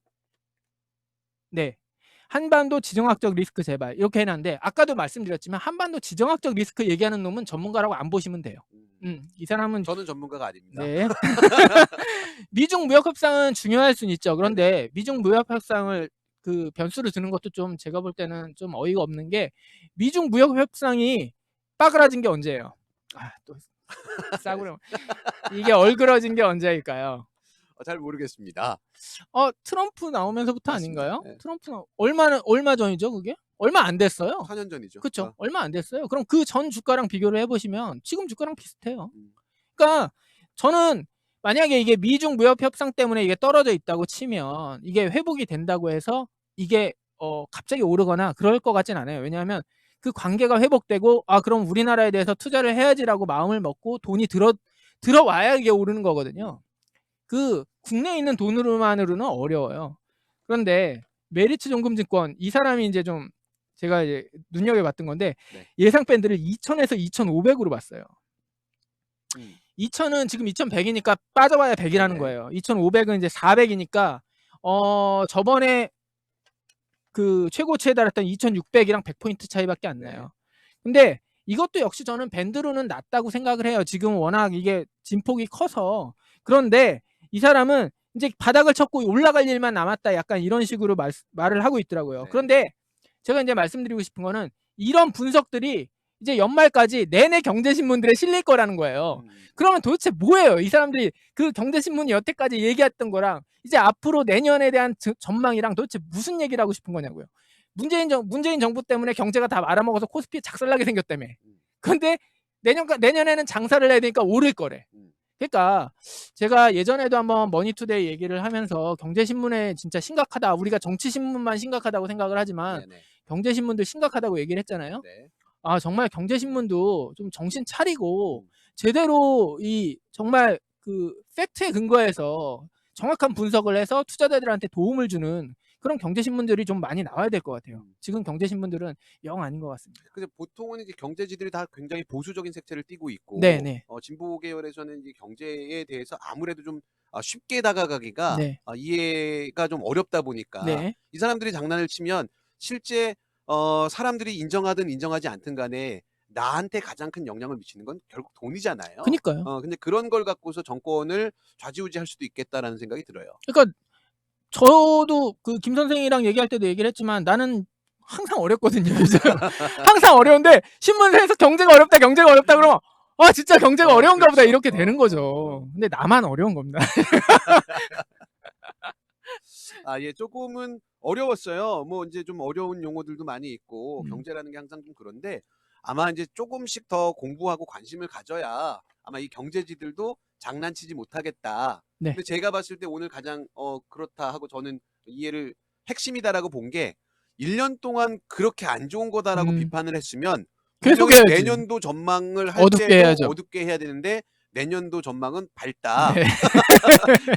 한반도 지정학적 리스크 재발 이렇게 해놨는데 아까도 말씀드렸지만 한반도 지정학적 리스크 얘기하는 놈은 전문가라고 안 보시면 돼요. 이 사람은 저는 전문가가 아닙니다. 네. 미중 무역 협상은 중요할 수는 있죠. 그런데 미중 무역 협상을 그 변수를 두는 것도 좀 제가 볼 때는 좀 어이가 없는 게 미중 무역 협상이 빠그라진 게 언제예요? 또 싸구려. 이게 얼그러진 게 언제일까요? 잘 모르겠습니다. 트럼프 나오면서부터 맞습니다. 아닌가요? 네. 트럼프는 얼마 전이죠, 그게? 얼마 안 됐어요. 4년 전이죠. 그렇죠. 얼마 안 됐어요. 그럼 그 전 주가랑 비교를 해보시면 지금 주가랑 비슷해요. 음. 그러니까 저는 만약에 이게 미중 무역 협상 때문에 이게 떨어져 있다고 치면 이게 회복이 된다고 해서 이게 갑자기 오르거나 그럴 것 같진 않아요. 왜냐하면 그 관계가 회복되고 그럼 우리나라에 대해서 투자를 해야지라고 마음을 먹고 돈이 들어와야 이게 오르는 거거든요. 그 국내에 있는 돈으로만으로는 어려워요. 그런데 메리츠 종금증권 이 사람이 이제 좀 제가 이제 눈여겨봤던 건데 예상 밴드를 2000에서 2500으로 봤어요. 2000은 지금 2100이니까 빠져봐야 100이라는 거예요. 2500은 이제 400이니까 저번에 그 최고치에 달했던 2600이랑 100포인트 차이밖에 안 나요. 근데 이것도 역시 저는 밴드로는 낮다고 생각을 해요. 지금 워낙 이게 진폭이 커서. 그런데 이 사람은 이제 바닥을 쳤고 올라갈 일만 남았다. 약간 이런 식으로 말을 하고 있더라고요. 그런데 제가 이제 말씀드리고 싶은 거는 이런 분석들이 이제 연말까지 내내 경제신문들에 실릴 거라는 거예요. 음. 그러면 도대체 뭐예요? 이 사람들이 그 경제신문이 여태까지 얘기했던 거랑 이제 앞으로 내년에 대한 전망이랑 도대체 무슨 얘기를 하고 싶은 거냐고요. 문재인 정부 때문에 경제가 다 말아먹어서 코스피 작살나게 생겼다며. 근데 내년에는 장사를 해야 되니까 오를 거래. 그러니까 제가 예전에도 한번 머니투데이 얘기를 하면서 경제신문에 진짜 심각하다. 우리가 정치신문만 심각하다고 생각을 하지만 네네. 경제신문들 심각하다고 얘기를 했잖아요. 네. 아, 정말 경제신문도 좀 정신 차리고 제대로 이 정말 그 팩트에 근거해서 정확한 분석을 해서 투자자들한테 도움을 주는 그런 경제신문들이 좀 많이 나와야 될 것 같아요. 지금 경제신문들은 영 아닌 것 같습니다. 근데 보통은 이제 경제지들이 다 굉장히 보수적인 색채를 띠고 있고, 네네. 진보 계열에서는 이 경제에 대해서 아무래도 좀 쉽게 다가가기가 네. 이해가 좀 어렵다 보니까 네. 이 사람들이 장난을 치면 실제 사람들이 인정하든 인정하지 않든 간에 나한테 가장 큰 영향을 미치는 건 결국 돈이잖아요. 그니까요. 근데 그런 걸 갖고서 정권을 좌지우지할 수도 있겠다라는 생각이 들어요. 그러니까 저도 그 김 선생이랑 얘기할 때도 얘기를 했지만 나는 항상 어렵거든요. 요즘. 항상 어려운데 신문에서 경제가 어렵다 그러면 아, 진짜 경제가 어려운가 보다 그렇죠. 이렇게 되는 거죠. 근데 나만 어려운 겁니다. 예, 조금은 어려웠어요. 뭐 이제 좀 어려운 용어들도 많이 있고 음. 경제라는 게 항상 좀 그런데 아마 이제 조금씩 더 공부하고 관심을 가져야 아마 이 경제지들도 장난치지 못하겠다. 네. 근데 제가 봤을 때 오늘 가장 그렇다 하고 저는 이해를 핵심이다라고 본 게 1년 동안 그렇게 안 좋은 거다라고 비판을 했으면 계속 분명히 해야지. 내년도 전망을 할 어둡게 때도 해야죠. 어둡게 해야 되는데 내년도 전망은 밝다. 네.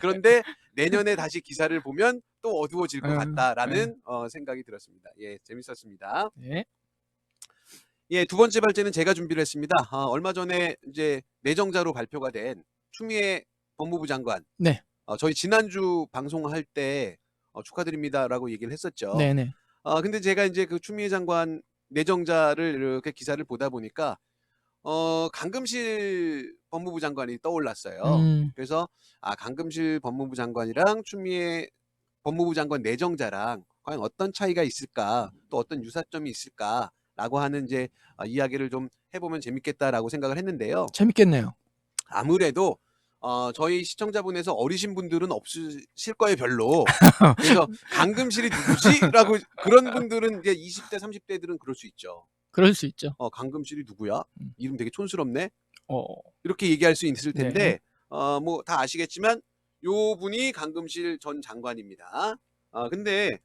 그런데 내년에 다시 기사를 보면 또 어두워질 것 네. 같다라는 생각이 들었습니다. 예, 재밌었습니다. 네. 예, 두 번째 발제는 제가 준비를 했습니다. 얼마 전에 이제 내정자로 발표가 된 추미애 법무부 장관. 네. 저희 지난주 방송할 때 축하드립니다라고 얘기를 했었죠. 네네. 근데 제가 이제 그 추미애 장관 내정자를 이렇게 기사를 보다 보니까 강금실 법무부 장관이 떠올랐어요. 그래서 강금실 법무부 장관이랑 추미애 법무부 장관 내정자랑 과연 어떤 차이가 있을까, 또 어떤 유사점이 있을까라고 하는 이제 이야기를 좀 해보면 재밌겠다라고 생각을 했는데요. 재밌겠네요. 아무래도 저희 시청자분에서 어리신 분들은 없으실 거예요, 별로. 그래서 강금실이 누구지?라고 그런 분들은 이제 20대, 30대들은 그럴 수 있죠. 그럴 수 있죠. 강금실이 누구야? 이름 되게 촌스럽네. 어. 이렇게 얘기할 수 있을 텐데 네. 뭐 다 아시겠지만 요 분이 강금실 전 장관입니다. 근데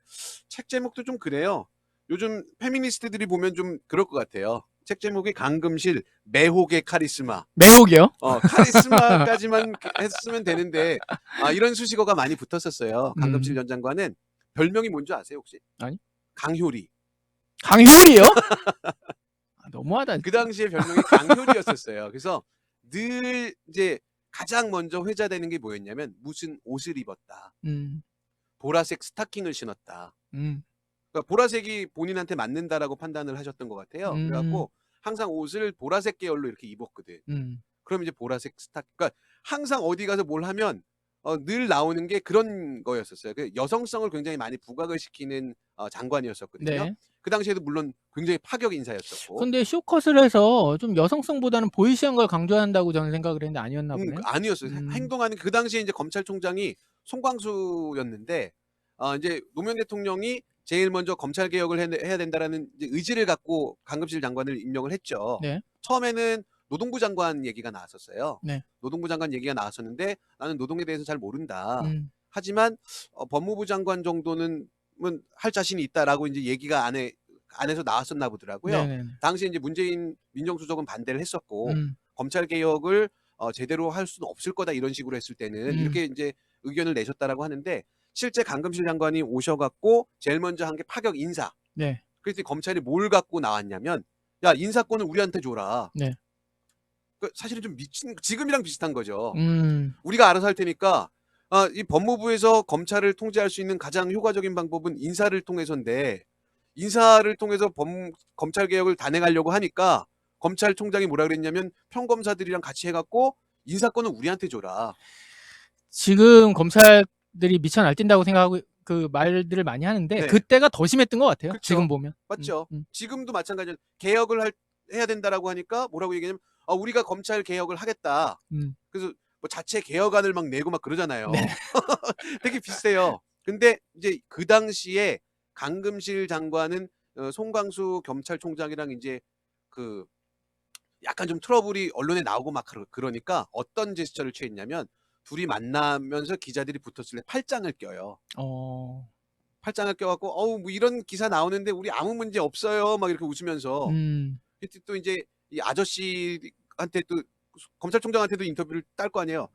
책 제목도 좀 그래요. 요즘 페미니스트들이 보면 좀 그럴 것 같아요. 책 제목이 강금실 매혹의 카리스마. 매혹이요? 카리스마까지만 했으면 되는데 이런 수식어가 많이 붙었었어요. 강금실 전 장관은 별명이 뭔지 아세요 혹시? 아니. 강효리. 강효리요? 너무하다. 그 당시에 별명이 강효리였었어요. 그래서 늘 이제 가장 먼저 회자되는 게 뭐였냐면 무슨 옷을 입었다. 보라색 스타킹을 신었다. 그러니까 보라색이 본인한테 맞는다라고 판단을 하셨던 것 같아요. 그래갖고 항상 옷을 보라색 계열로 이렇게 입었거든. 그럼 이제 보라색 스타킹. 그러니까 항상 어디 가서 뭘 하면 늘 나오는 게 그런 거였었어요. 그 여성성을 굉장히 많이 부각을 시키는 장관이었었거든요. 네. 그 당시에도 물론 굉장히 파격 인사였었고. 근데 쇼컷을 해서 좀 여성성보다는 보이시한 걸 강조한다고 저는 생각을 했는데 아니었나 보네요. 아니었어요. 행동하는 그 당시에 이제 검찰총장이 송광수였는데 이제 노무현 대통령이 제일 먼저 검찰 개혁을 해야 된다라는 이제 의지를 갖고 강금실 장관을 임명을 했죠. 네. 처음에는 노동부 장관 얘기가 나왔었어요. 네. 노동부 장관 얘기가 나왔었는데 나는 노동에 대해서 잘 모른다. 하지만 법무부 장관 정도는 할 자신이 있다라고 이제 얘기가 안에서 나왔었나 보더라고요. 네네네. 당시에 이제 문재인 민정수석은 반대를 했었고 검찰 개혁을 제대로 할 수는 없을 거다 이런 식으로 했을 때는 이렇게 이제 의견을 내셨다라고 하는데 실제 강금실 장관이 오셔갖고 제일 먼저 한 게 파격 인사. 네. 그래서 검찰이 뭘 갖고 나왔냐면 야 인사권을 우리한테 줘라. 네. 사실은 좀 미친 지금이랑 비슷한 거죠. 우리가 알아서 할 테니까 이 법무부에서 검찰을 통제할 수 있는 가장 효과적인 방법은 인사를 통해서인데 인사를 통해서 검찰 개혁을 단행하려고 하니까 검찰총장이 뭐라 그랬냐면 평검사들이랑 같이 해갖고 인사권은 우리한테 줘라. 지금 검찰들이 미쳐 날뛴다고 생각하고 그 말들을 많이 하는데 네. 그때가 더 심했던 것 같아요. 그쵸. 지금 보면. 맞죠. 지금도 마찬가지로 개혁을 해야 된다라고 하니까 뭐라고 얘기하냐면 우리가 검찰 개혁을 하겠다. 그래서 뭐 자체 개혁안을 막 내고 막 그러잖아요. 네. 되게 비슷해요. 근데 이제 그 당시에 강금실 장관은 송광수 검찰총장이랑 이제 그 약간 좀 트러블이 언론에 나오고 막 그러니까 어떤 제스처를 취했냐면 둘이 만나면서 기자들이 붙었을 때 팔짱을 껴요. 어. 팔짱을 껴갖고 뭐 이런 기사 나오는데 우리 아무 문제 없어요. 막 이렇게 웃으면서 그때 또 이제 이 아저씨한테 또 검찰총장한테도 인터뷰를 딸 거 아니에요.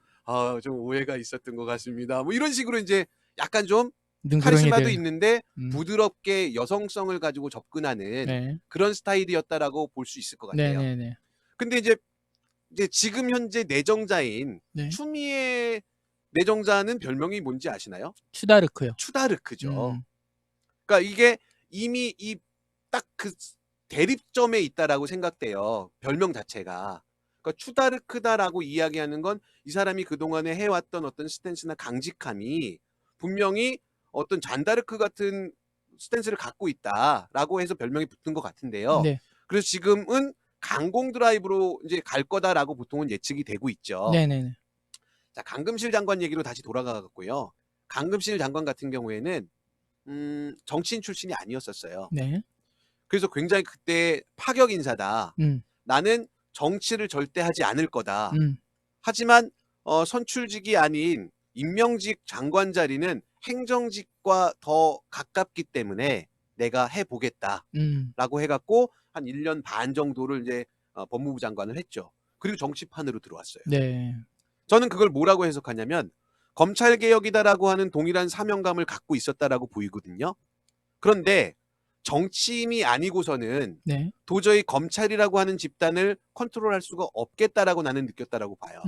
좀 오해가 있었던 것 같습니다. 뭐 이런 식으로 이제 약간 좀 카리스마도 능구렁이들. 있는데 부드럽게 여성성을 가지고 접근하는 네. 그런 스타일이었다라고 볼 수 있을 것 같아요. 네네네. 근데 이제 지금 현재 내정자인 네. 추미애 내정자는 별명이 뭔지 아시나요? 추다르크요. 추다르크죠. 그러니까 이게 이미 이 딱 그 대립점에 있다라고 생각돼요. 별명 자체가. 그러니까 추다르크다라고 이야기하는 건 이 사람이 그동안에 해왔던 어떤 스탠스나 강직함이 분명히 어떤 잔다르크 같은 스탠스를 갖고 있다라고 해서 별명이 붙은 것 같은데요. 네. 그래서 지금은 강공 드라이브로 이제 갈 거다라고 보통은 예측이 되고 있죠. 네네네. 자, 강금실 장관 얘기로 다시 돌아가고요. 강금실 장관 같은 경우에는 정치인 출신이 아니었었어요. 네. 그래서 굉장히 그때 파격 인사다. 나는 정치를 절대 하지 않을 거다. 하지만 선출직이 아닌 임명직 장관 자리는 행정직과 더 가깝기 때문에 내가 해보겠다라고 해갖고 한 1년 반 정도를 이제 법무부 장관을 했죠. 그리고 정치판으로 들어왔어요. 네. 저는 그걸 뭐라고 해석하냐면 검찰개혁이다라고 하는 동일한 사명감을 갖고 있었다라고 보이거든요. 그런데 정치인이 아니고서는 네. 도저히 검찰이라고 하는 집단을 컨트롤할 수가 없겠다라고 나는 느꼈다라고 봐요.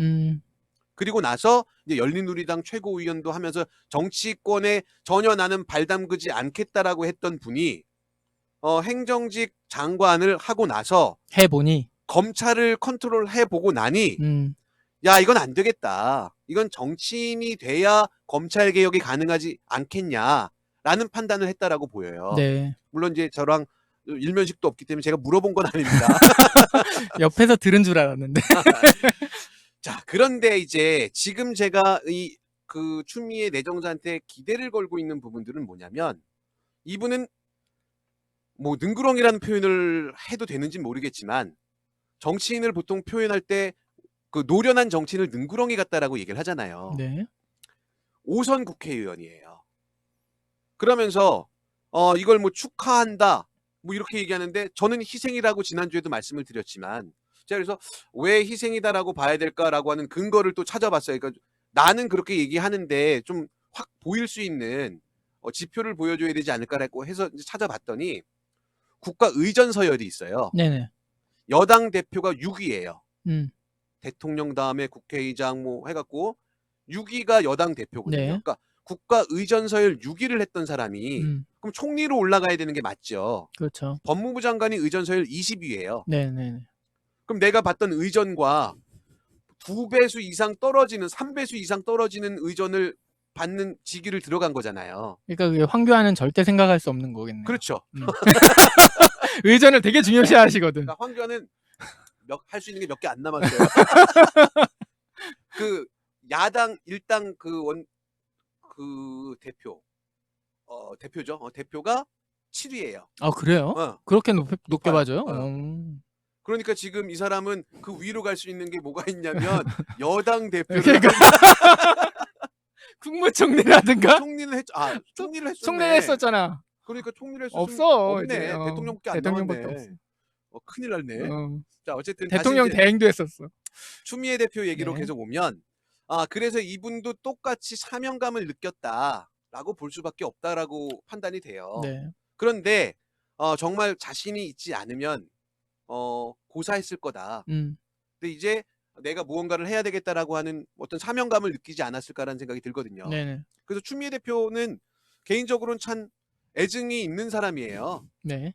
그리고 나서 이제 열린우리당 최고위원도 하면서 정치권에 전혀 나는 발담그지 않겠다라고 했던 분이 행정직 장관을 하고 나서 해보니 검찰을 컨트롤해보고 나니 야, 이건 안 되겠다. 이건 정치인이 돼야 검찰 개혁이 가능하지 않겠냐라는 판단을 했다라고 보여요. 네. 물론 이제 저랑 일면식도 없기 때문에 제가 물어본 건 아닙니다. 옆에서 들은 줄 알았는데. 자, 그런데 이제 지금 제가 그 추미애 내정자한테 기대를 걸고 있는 부분들은 뭐냐면 이분은 뭐 능구렁이라는 표현을 해도 되는지 모르겠지만 정치인을 보통 표현할 때 그 노련한 정치인을 능구렁이 같다라고 얘기를 하잖아요. 네. 5선 국회의원이에요. 그러면서 이걸 뭐 축하한다 뭐 이렇게 얘기하는데 저는 희생이라고 지난주에도 말씀을 드렸지만 제가 그래서 왜 희생이다라고 봐야 될까라고 하는 근거를 또 찾아봤어요. 그러니까 나는 그렇게 얘기하는데 좀 확 보일 수 있는 지표를 보여줘야 되지 않을까라고 해서 이제 찾아봤더니 국가의전 서열이 있어요. 네네. 여당 대표가 6위예요. 음. 대통령 다음에 국회의장 뭐 해갖고 6위가 여당 대표거든요. 네. 그러니까 국가의전 서열 6위를 했던 사람이 그럼 총리로 올라가야 되는 게 맞죠. 그렇죠. 법무부 장관이 의전 서열 20위예요. 네네. 그럼 내가 봤던 의전과 2배수 이상 떨어지는 3배수 이상 떨어지는 의전을 받는 직위를 들어간 거잖아요. 그러니까 그게 황교안은 절대 생각할 수 없는 거겠네요. 그렇죠. 의전을 되게 중요시 하시거든. 그러니까 황교안은 할 수 있는 게 몇 개 안 남았어요. 그 야당 일당 그 대표죠. 대표가 7위예요. 아, 그래요? 그렇게 높게 높아요. 봐줘요? 그러니까 지금 이 사람은 그 위로 갈 수 있는 게 뭐가 있냐면 여당 대표를 그러니까 국무총리라든가 총리를 했었네. 총리 했었잖아. 그러니까 총리를 했었으면 없어. 없네. 이제, 대통령밖에 안 대통령밖에 남았네. 큰일 났네. 어. 자, 어쨌든 대통령 다시 이제 대행도 했었어. 추미애 대표 얘기로 네. 계속 오면 그래서 이분도 똑같이 사명감을 느꼈다라고 볼 수밖에 없다라고 판단이 돼요. 네. 그런데 정말 자신이 있지 않으면 고사했을 거다. 근데 이제 내가 무언가를 해야 되겠다라고 하는 어떤 사명감을 느끼지 않았을까라는 생각이 들거든요. 네네. 그래서 추미애 대표는 개인적으로는 참 애증이 있는 사람이에요. 네.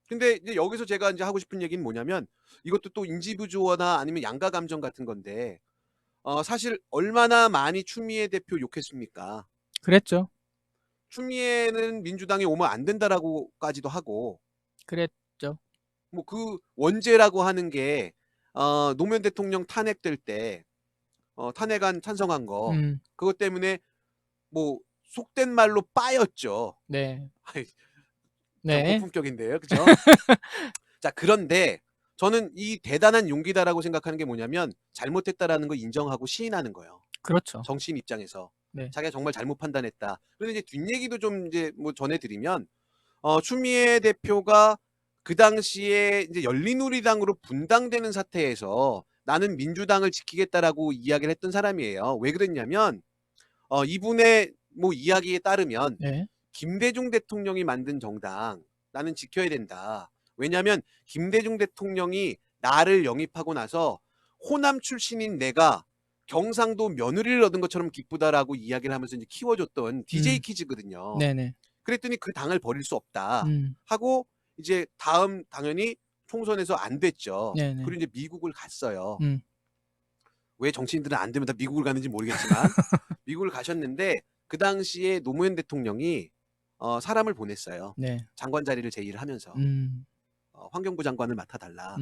근데 이제 여기서 제가 이제 하고 싶은 얘기는 뭐냐면 이것도 또 인지부조나 아니면 양가 감정 같은 건데 사실 얼마나 많이 추미애 대표 욕했습니까? 그랬죠. 추미애는 민주당에 오면 안 된다라고까지도 하고 그랬죠. 뭐 그 원죄라고 하는 게 노무현 대통령 탄핵될 때 탄핵안 찬성한 거 그것 때문에 뭐 속된 말로 빠였죠. 네. 아이, 참 네. 고품격인데요, 그죠? 자, 그런데 저는 이 대단한 용기다라고 생각하는 게 뭐냐면 잘못했다라는 거 인정하고 시인하는 거예요. 그렇죠. 정치인 입장에서 네. 자기가 정말 잘못 판단했다. 그런데 이제 뒷얘기도 좀 이제 뭐 전해드리면 추미애 대표가 그 당시에 이제 열린우리당으로 분당되는 사태에서 나는 민주당을 지키겠다라고 이야기를 했던 사람이에요. 왜 그랬냐면 이분의 뭐 이야기에 따르면 네. 김대중 대통령이 만든 정당 나는 지켜야 된다. 왜냐하면 김대중 대통령이 나를 영입하고 나서 호남 출신인 내가 경상도 며느리를 얻은 것처럼 기쁘다라고 이야기를 하면서 이제 키워줬던 DJ 키즈거든요. 네네. 그랬더니 그 당을 버릴 수 없다 음. 하고 이제 다음 당연히 총선에서 안 됐죠. 네네. 그리고 이제 미국을 갔어요. 음. 왜 정치인들은 안 되면 다 미국을 가는지 모르겠지만 미국을 가셨는데 그 당시에 노무현 대통령이 사람을 보냈어요. 네. 장관 자리를 제의를 하면서 환경부 장관을 맡아달라.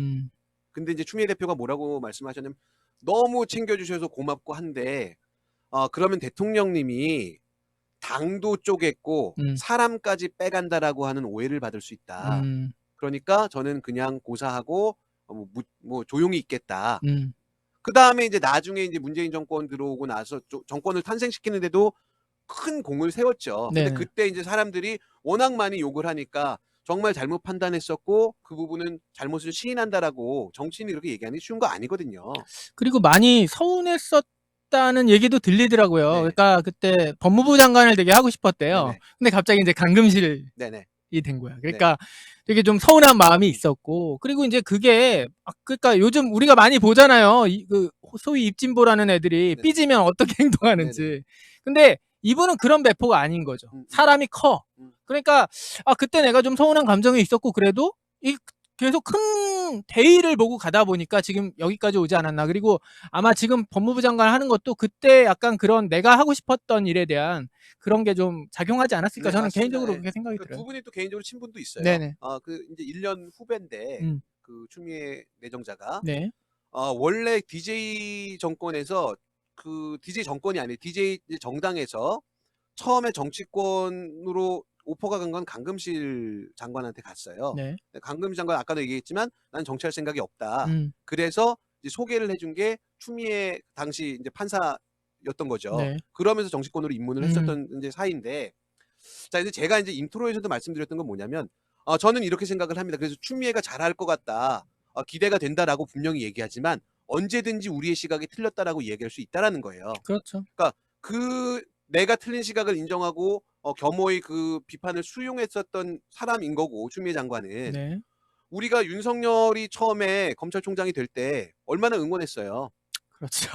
근데 이제 추미애 대표가 뭐라고 말씀하셨냐면 너무 챙겨주셔서 고맙고 한데 그러면 대통령님이 당도 쪼갰고 사람까지 빼간다라고 하는 오해를 받을 수 있다. 그러니까 저는 그냥 고사하고 뭐 조용히 있겠다. 그 다음에 이제 나중에 이제 문재인 정권 들어오고 나서 정권을 탄생시키는데도 큰 공을 세웠죠. 근데 네네. 그때 이제 사람들이 워낙 많이 욕을 하니까 정말 잘못 판단했었고 그 부분은 잘못을 시인한다라고 정치인이 이렇게 얘기하는 게 쉬운 거 아니거든요. 그리고 많이 서운했었다는 얘기도 들리더라고요. 네. 그러니까 그때 법무부 장관을 되게 하고 싶었대요. 네네. 근데 갑자기 이제 감금실이 네네. 된 거야. 그러니까 되게 좀 서운한 마음이 있었고, 그리고 이제 그게 그러니까 요즘 우리가 많이 보잖아요. 그 소위 입진보라는 애들이 네네. 삐지면 어떻게 행동하는지. 네네. 근데 이분은 그런 배포가 아닌 거죠. 사람이 커. 그러니까 그때 내가 좀 서운한 감정이 있었고 그래도 이 계속 큰 대의를 보고 가다 보니까 지금 여기까지 오지 않았나. 그리고 아마 지금 법무부 장관 하는 것도 그때 약간 그런 내가 하고 싶었던 일에 대한 그런 게 좀 작용하지 않았을까. 네, 저는 맞습니다. 개인적으로 예. 그렇게 생각이 그 들어요. 두 분이 또 개인적으로 친분도 있어요. 네네. 그 이제 1년 후배인데 그 추미애 내정자가 네. 원래 DJ 정권에서 그 DJ 정권이 아니에요. DJ 정당에서 처음에 정치권으로 오퍼가 간 건 강금실 장관한테 갔어요. 네. 강금실 장관 아까도 얘기했지만 난 정치할 생각이 없다. 음. 그래서 이제 소개를 해준 게 추미애 당시 이제 판사였던 거죠. 네. 그러면서 정치권으로 입문을 했었던 이제 사이인데, 자 이제 제가 이제 인트로에서도 말씀드렸던 건 뭐냐면 저는 이렇게 생각을 합니다. 그래서 추미애가 잘할 것 같다, 기대가 된다라고 분명히 얘기하지만 언제든지 우리의 시각이 틀렸다라고 얘기할 수 있다라는 거예요. 그렇죠. 그러니까 그 내가 틀린 시각을 인정하고 겸허히 그 비판을 수용했었던 사람인 거고 추미애 장관은. 네. 우리가 윤석열이 처음에 검찰총장이 될 때 얼마나 응원했어요. 그렇죠.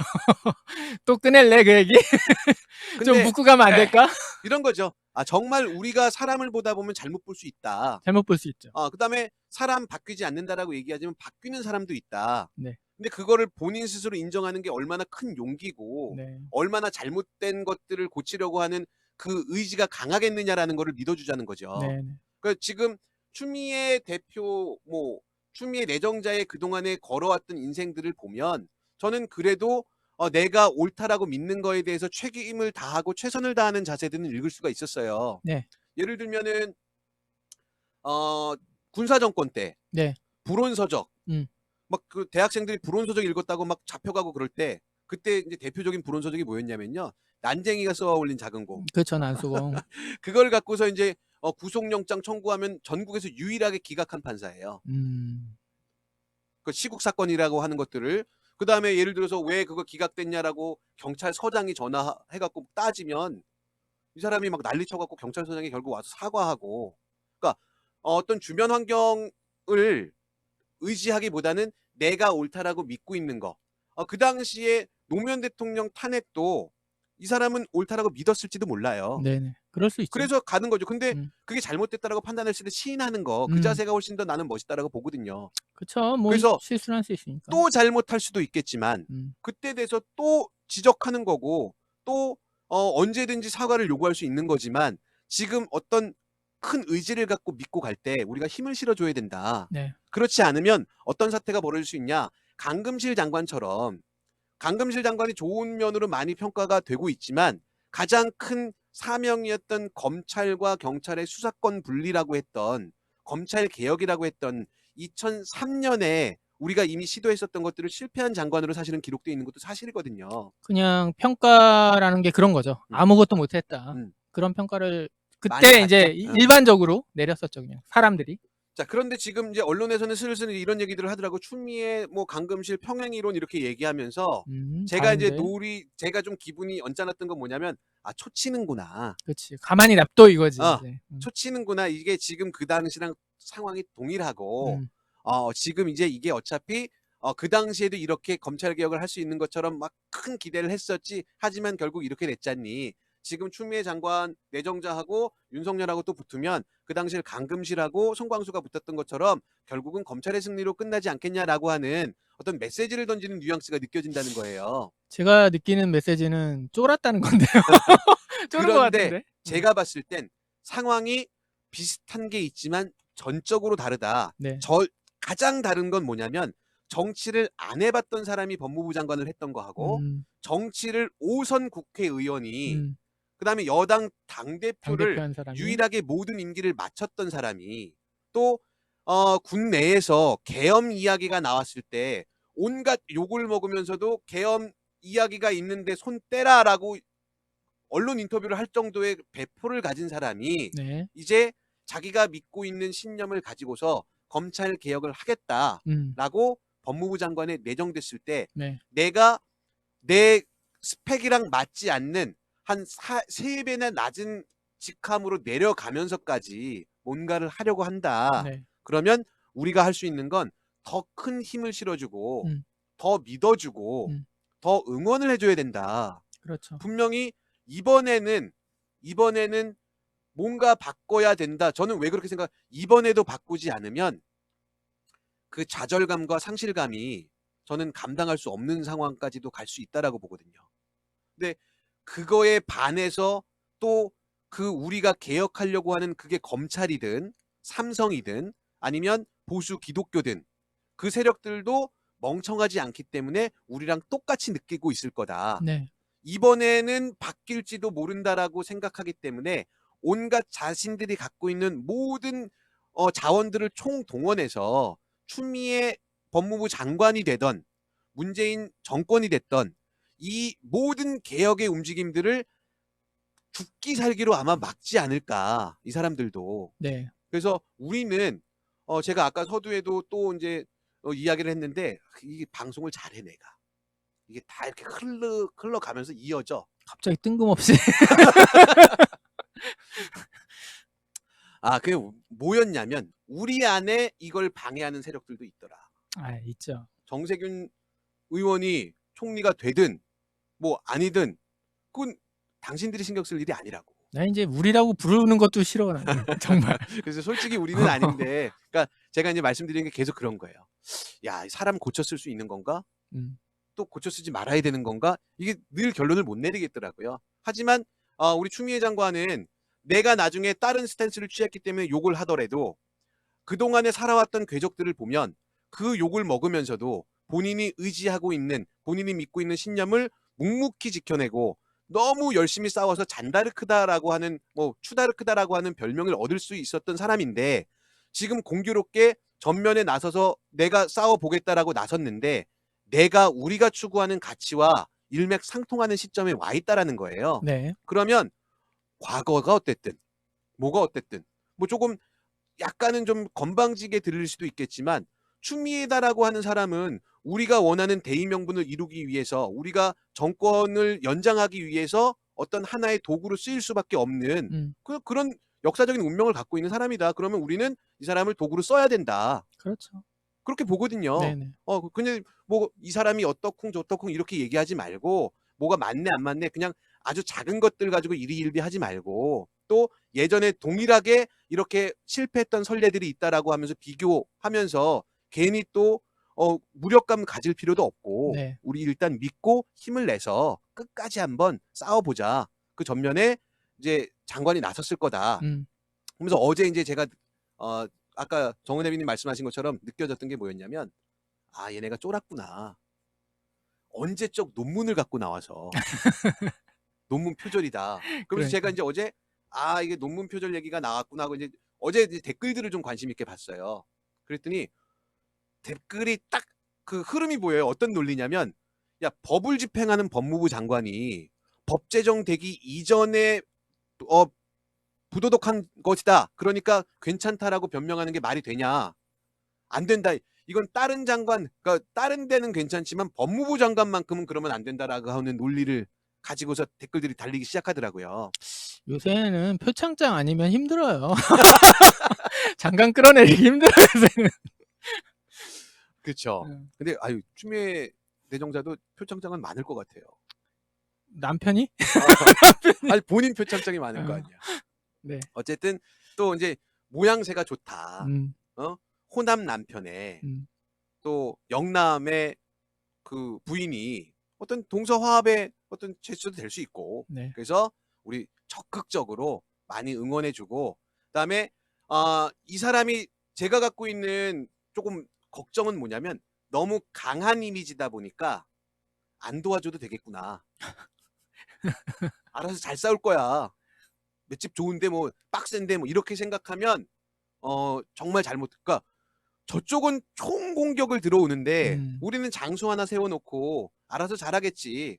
또 꺼낼래 그 얘기? 좀 근데 묻고 가면 안 될까? 이런 거죠. 정말 우리가 사람을 보다 보면 잘못 볼 수 있다. 잘못 볼 수 있죠. 그다음에 사람 바뀌지 않는다라고 얘기하지만 바뀌는 사람도 있다. 네. 근데 그거를 본인 스스로 인정하는 게 얼마나 큰 용기고 네. 얼마나 잘못된 것들을 고치려고 하는 그 의지가 강하겠느냐라는 거를 믿어주자는 거죠. 네. 그러니까 지금 추미애 대표, 추미애 내정자의 그동안에 걸어왔던 인생들을 보면 저는 그래도 내가 옳다라고 믿는 거에 대해서 책임을 다하고 최선을 다하는 자세들은 읽을 수가 있었어요. 네. 예를 들면은 군사정권 때 네. 불온서적, 막 그 대학생들이 불온서적 읽었다고 막 잡혀가고 그럴 때 그때 이제 대표적인 불온서적이 뭐였냐면요, 난쟁이가 쏘아 올린 작은 공. 그렇죠, 난수공. 그걸 갖고서 이제 구속영장 청구하면 전국에서 유일하게 기각한 판사예요. 그 시국 사건이라고 하는 것들을. 그 다음에 예를 들어서 왜 그거 기각됐냐라고 경찰서장이 전화해갖고 따지면 이 사람이 막 난리 쳐갖고 경찰서장이 결국 와서 사과하고. 그러니까 어떤 주변 환경을 의지하기보다는 내가 옳다라고 믿고 있는 거. 그 당시에 노무현 대통령 탄핵도 이 사람은 옳다라고 믿었을지도 몰라요. 네네. 그럴 수 있죠. 그래서 가는 거죠. 근데 그게 잘못됐다라고 판단했을 때 시인하는 거, 그 자세가 훨씬 더 나는 멋있다라고 보거든요. 그쵸. 뭐 그래서 실수를 할 수 있으니까. 또 잘못할 수도 있겠지만 그때 돼서 또 지적하는 거고 또 언제든지 사과를 요구할 수 있는 거지만 지금 어떤 큰 의지를 갖고 믿고 갈 때 우리가 힘을 실어줘야 된다. 네. 그렇지 않으면 어떤 사태가 벌어질 수 있냐? 강금실 장관처럼 강금실 장관이 좋은 면으로 많이 평가가 되고 있지만 가장 큰 사명이었던 검찰과 경찰의 수사권 분리라고 했던 검찰 개혁이라고 했던 2003년에 우리가 이미 시도했었던 것들을 실패한 장관으로 사실은 기록되어 있는 것도 사실이거든요. 그냥 평가라는 게 그런 거죠. 아무것도 못했다. 음. 그런 평가를 많이 그때 이제 받죠. 일반적으로 내렸었죠, 그냥 사람들이. 자, 그런데 지금 이제 언론에서는 슬슬 이런 얘기들을 하더라고. 추미애 뭐 강금실 평행 이론 이렇게 얘기하면서 제가 이제 다른데. 제가 좀 기분이 언짢았던 건 뭐냐면 초치는구나. 그렇지. 가만히 놔둬 이거지. 어, 이제. 초치는구나. 이게 지금 그 당시랑 상황이 동일하고 음. 지금 이제 이게 어차피 그 당시에도 이렇게 검찰 개혁을 할 수 있는 것처럼 막 큰 기대를 했었지. 하지만 결국 이렇게 됐잖니. 지금 추미애 장관 내정자하고 윤석열하고 또 붙으면 그 당시에 강금실하고 송광수가 붙었던 것처럼 결국은 검찰의 승리로 끝나지 않겠냐라고 하는 어떤 메시지를 던지는 뉘앙스가 느껴진다는 거예요. 제가 느끼는 메시지는 쫄았다는 건데요. 쫄은 것 그런데 같은데. 제가 봤을 땐 상황이 비슷한 게 있지만 전적으로 다르다. 네. 가장 다른 건 뭐냐면 정치를 안 해봤던 사람이 법무부 장관을 했던 거하고 정치를 5선 국회의원이 그다음에 여당 당대표를 당대표 한 사람이. 유일하게 모든 임기를 마쳤던 사람이 또 국내에서 계엄 이야기가 나왔을 때 온갖 욕을 먹으면서도 계엄 이야기가 있는데 손 떼라라고 언론 인터뷰를 할 정도의 배포를 가진 사람이 네. 이제 자기가 믿고 있는 신념을 가지고서 검찰 개혁을 하겠다라고 법무부 장관에 내정됐을 때 네. 내가 내 스펙이랑 맞지 않는 한 3배나 낮은 직함으로 내려가면서까지 뭔가를 하려고 한다. 네. 그러면 우리가 할 수 있는 건 더 큰 힘을 실어주고 더 믿어주고 더 응원을 해줘야 된다. 그렇죠. 분명히 이번에는 뭔가 바꿔야 된다. 저는 왜 그렇게 이번에도 바꾸지 않으면 그 좌절감과 상실감이 저는 감당할 수 없는 상황까지도 갈 수 있다라고 보거든요. 근데 그거에 반해서 또 그 우리가 개혁하려고 하는 그게 검찰이든 삼성이든 아니면 보수 기독교든 그 세력들도 멍청하지 않기 때문에 우리랑 똑같이 느끼고 있을 거다. 네. 이번에는 바뀔지도 모른다라고 생각하기 때문에 온갖 자신들이 갖고 있는 모든 자원들을 총동원해서 추미애 법무부 장관이 되던 문재인 정권이 됐던 이 모든 개혁의 움직임들을 죽기 살기로 아마 막지 않을까, 이 사람들도. 네. 그래서 우리는 제가 아까 서두에도 또 이제 이야기를 했는데 이게 방송을 잘해 내가. 이게 다 이렇게 흘러가면서 이어져. 갑자기 뜬금없이. 그게 뭐였냐면 우리 안에 이걸 방해하는 세력들도 있더라. 있죠. 정세균 의원이 총리가 되든 뭐 아니든 그건 당신들이 신경 쓸 일이 아니라고. 나 이제 우리라고 부르는 것도 싫어. 정말. 그래서 솔직히 우리는 아닌데, 그러니까 제가 이제 말씀드리는 게 계속 그런 거예요. 야, 사람 고쳐 쓸 수 있는 건가? 또 고쳐 쓰지 말아야 되는 건가? 이게 늘 결론을 못 내리겠더라고요. 하지만 우리 추미애 장관은 내가 나중에 다른 스탠스를 취했기 때문에 욕을 하더라도 그동안에 살아왔던 궤적들을 보면 그 욕을 먹으면서도 본인이 의지하고 있는, 본인이 믿고 있는 신념을 묵묵히 지켜내고 너무 열심히 싸워서 잔다르크다라고 하는, 뭐 추다르크다라고 하는 별명을 얻을 수 있었던 사람인데 지금 공교롭게 전면에 나서서 내가 싸워보겠다라고 나섰는데 우리가 추구하는 가치와 일맥상통하는 시점에 와 있다라는 거예요. 네. 그러면 과거가 어땠든 뭐가 어땠든 뭐 조금 약간은 좀 건방지게 들릴 수도 있겠지만 추미애다라고 하는 사람은 우리가 원하는 대의명분을 이루기 위해서, 우리가 정권을 연장하기 위해서 어떤 하나의 도구로 쓰일 수밖에 없는 그런 역사적인 운명을 갖고 있는 사람이다. 그러면 우리는 이 사람을 도구로 써야 된다. 그렇죠. 그렇게 보거든요. 네네. 그냥 뭐 이 사람이 어떻쿵 저떻쿵 이렇게 얘기하지 말고 뭐가 맞네 안 맞네 그냥 아주 작은 것들 가지고 이리일비하지 말고 또 예전에 동일하게 이렇게 실패했던 선례들이 있다라고 하면서 비교하면서 괜히 또 무력감 가질 필요도 없고 네. 우리 일단 믿고 힘을 내서 끝까지 한번 싸워보자. 그 전면에 이제 장관이 나섰을 거다. 그러면서 어제 이제 제가 아까 정은혜비님 말씀하신 것처럼 느껴졌던 게 뭐였냐면 얘네가 쫄았구나. 언제적 논문을 갖고 나와서 논문 표절이다. 그러면서 제가 그러니까. 이제 어제 이게 논문 표절 얘기가 나왔구나 하고 이제 어제 이제 댓글들을 좀 관심 있게 봤어요. 그랬더니 댓글이 딱 그 흐름이 보여요. 어떤 논리냐면 야 법을 집행하는 법무부 장관이 법 제정되기 이전에 부도덕한 것이다. 그러니까 괜찮다라고 변명하는 게 말이 되냐? 안 된다. 이건 다른 장관, 그러니까 다른 데는 괜찮지만 법무부 장관만큼은 그러면 안 된다라고 하는 논리를 가지고서 댓글들이 달리기 시작하더라고요. 요새는 표창장 아니면 힘들어요. 장관 끌어내기 힘들어요, 요새는. 그렇죠. 근데 추미애 내정자도 표창장은 많을 것 같아요. 남편이? 아니 본인 표창장이 많을 거 아니야. 네. 어쨌든 또 이제 모양새가 좋다. 음, 호남 남편에 음. 또 영남의 그 부인이 어떤 동서화합의 어떤 제스처도 될 수 있고 네. 그래서 우리 적극적으로 많이 응원해주고 그다음에 이 사람이 제가 갖고 있는 조금 걱정은 뭐냐면 너무 강한 이미지다 보니까 안 도와줘도 되겠구나. 알아서 잘 싸울 거야. 맷집 좋은데 뭐 빡센데 뭐 이렇게 생각하면 정말 잘못. 그러니까 저쪽은 총 공격을 들어오는데 우리는 장수 하나 세워놓고 알아서 잘하겠지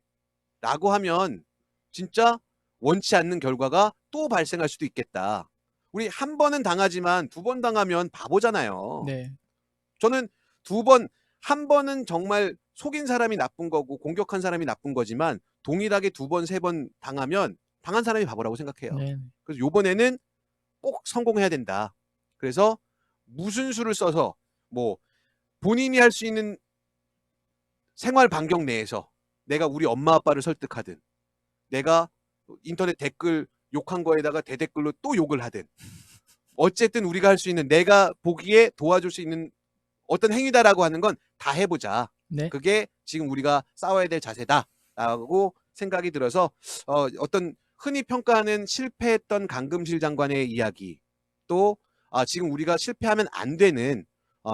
라고 하면 진짜 원치 않는 결과가 또 발생할 수도 있겠다. 우리 한 번은 당하지만 두 번 당하면 바보잖아요. 네. 저는 한 번은 정말 속인 사람이 나쁜 거고 공격한 사람이 나쁜 거지만 동일하게 두 번, 세 번 당하면 당한 사람이 바보라고 생각해요. 네. 그래서 요번에는 꼭 성공해야 된다. 그래서 무슨 수를 써서 뭐 본인이 할 수 있는 생활 반경 내에서 내가 우리 엄마 아빠를 설득하든 내가 인터넷 댓글 욕한 거에다가 대댓글로 또 욕을 하든 어쨌든 우리가 할 수 있는 내가 보기에 도와줄 수 있는 어떤 행위다라고 하는 건 다 해보자. 네. 그게 지금 우리가 싸워야 될 자세다라고 생각이 들어서 어떤 흔히 평가하는 실패했던 강금실 장관의 이야기 또 지금 우리가 실패하면 안 되는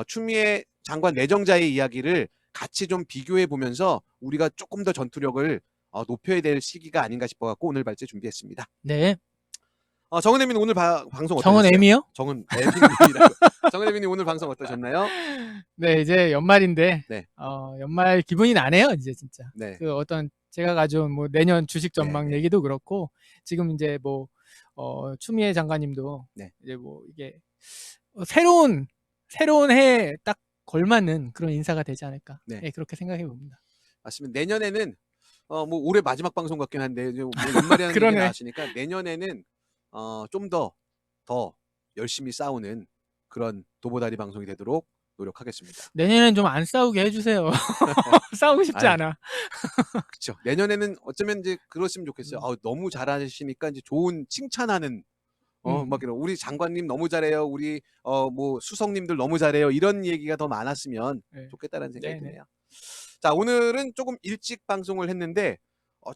추미애 장관 내정자의 이야기를 같이 좀 비교해 보면서 우리가 조금 더 전투력을 높여야 될 시기가 아닌가 싶어갖고 오늘 발제 준비했습니다. 네. 정은혜민 오늘 방송 어떠셨어요? 정은 M이요? 정은혜민님 오늘 방송 어떠셨나요? 네, 이제 연말인데, 네. 연말 기분이 나네요, 이제 진짜. 네. 그 어떤 제가 가져온 뭐 내년 주식 전망 네. 얘기도 그렇고, 지금 이제 뭐, 추미애 장관님도 네. 이제 뭐 이게 새로운 해에 딱 걸맞는 그런 인사가 되지 않을까. 네. 네, 그렇게 생각해 봅니다. 맞습니다. 내년에는 뭐 올해 마지막 방송 같긴 한데 뭐 연말에 하는 얘기 그러네. 나왔으니까 내년에는 좀 더 열심히 싸우는 그런 도보다리 방송이 되도록 노력하겠습니다. 내년엔 좀 안 싸우게 해주세요. 싸우고 싶지 않아. 그렇죠. 내년에는 어쩌면 이제 그러시면 좋겠어요. 너무 잘하시니까 이제 좋은 칭찬하는 막 이런 우리 장관님 너무 잘해요. 우리 뭐 수석님들 너무 잘해요. 이런 얘기가 더 많았으면 네. 좋겠다는 생각이 네네. 드네요. 자, 오늘은 조금 일찍 방송을 했는데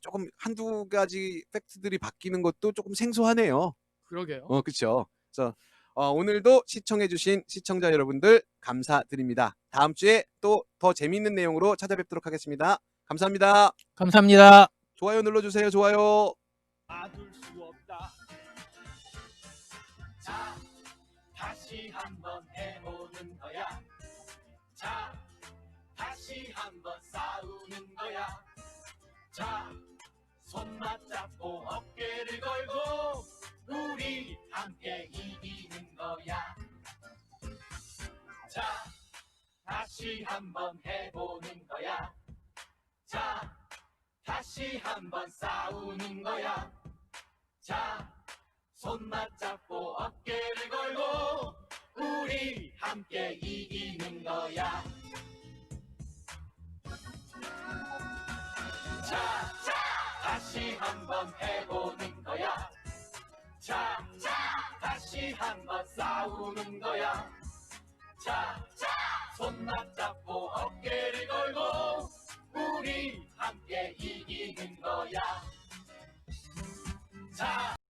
조금 한두 가지 팩트들이 바뀌는 것도 조금 생소하네요. 그러게요. 그렇죠. 그래서 오늘도 시청해주신 시청자 여러분들 감사드립니다. 다음 주에 또 더 재미있는 내용으로 찾아뵙도록 하겠습니다. 감사합니다. 감사합니다. 좋아요 눌러주세요. 좋아요. 놔둘 수 없다. 자, 다시 한번 해보는 거야. 자, 다시 한번 싸우는 거야. 자, 손 맞잡고 어깨를 걸고 우리 함께 이기는 거야. 자, 다시 한번 해보는 거야. 자, 다시 한번 싸우는 거야. 자, 손 맞잡고 어깨를 걸고 우리 함께 이기는 거야. 자, 다시 한번 해보는 거야. 자, 다시 한번 싸우는 거야. 자, 손 맞잡고 어깨를 걸고 우리 함께 이기는 거야. 자.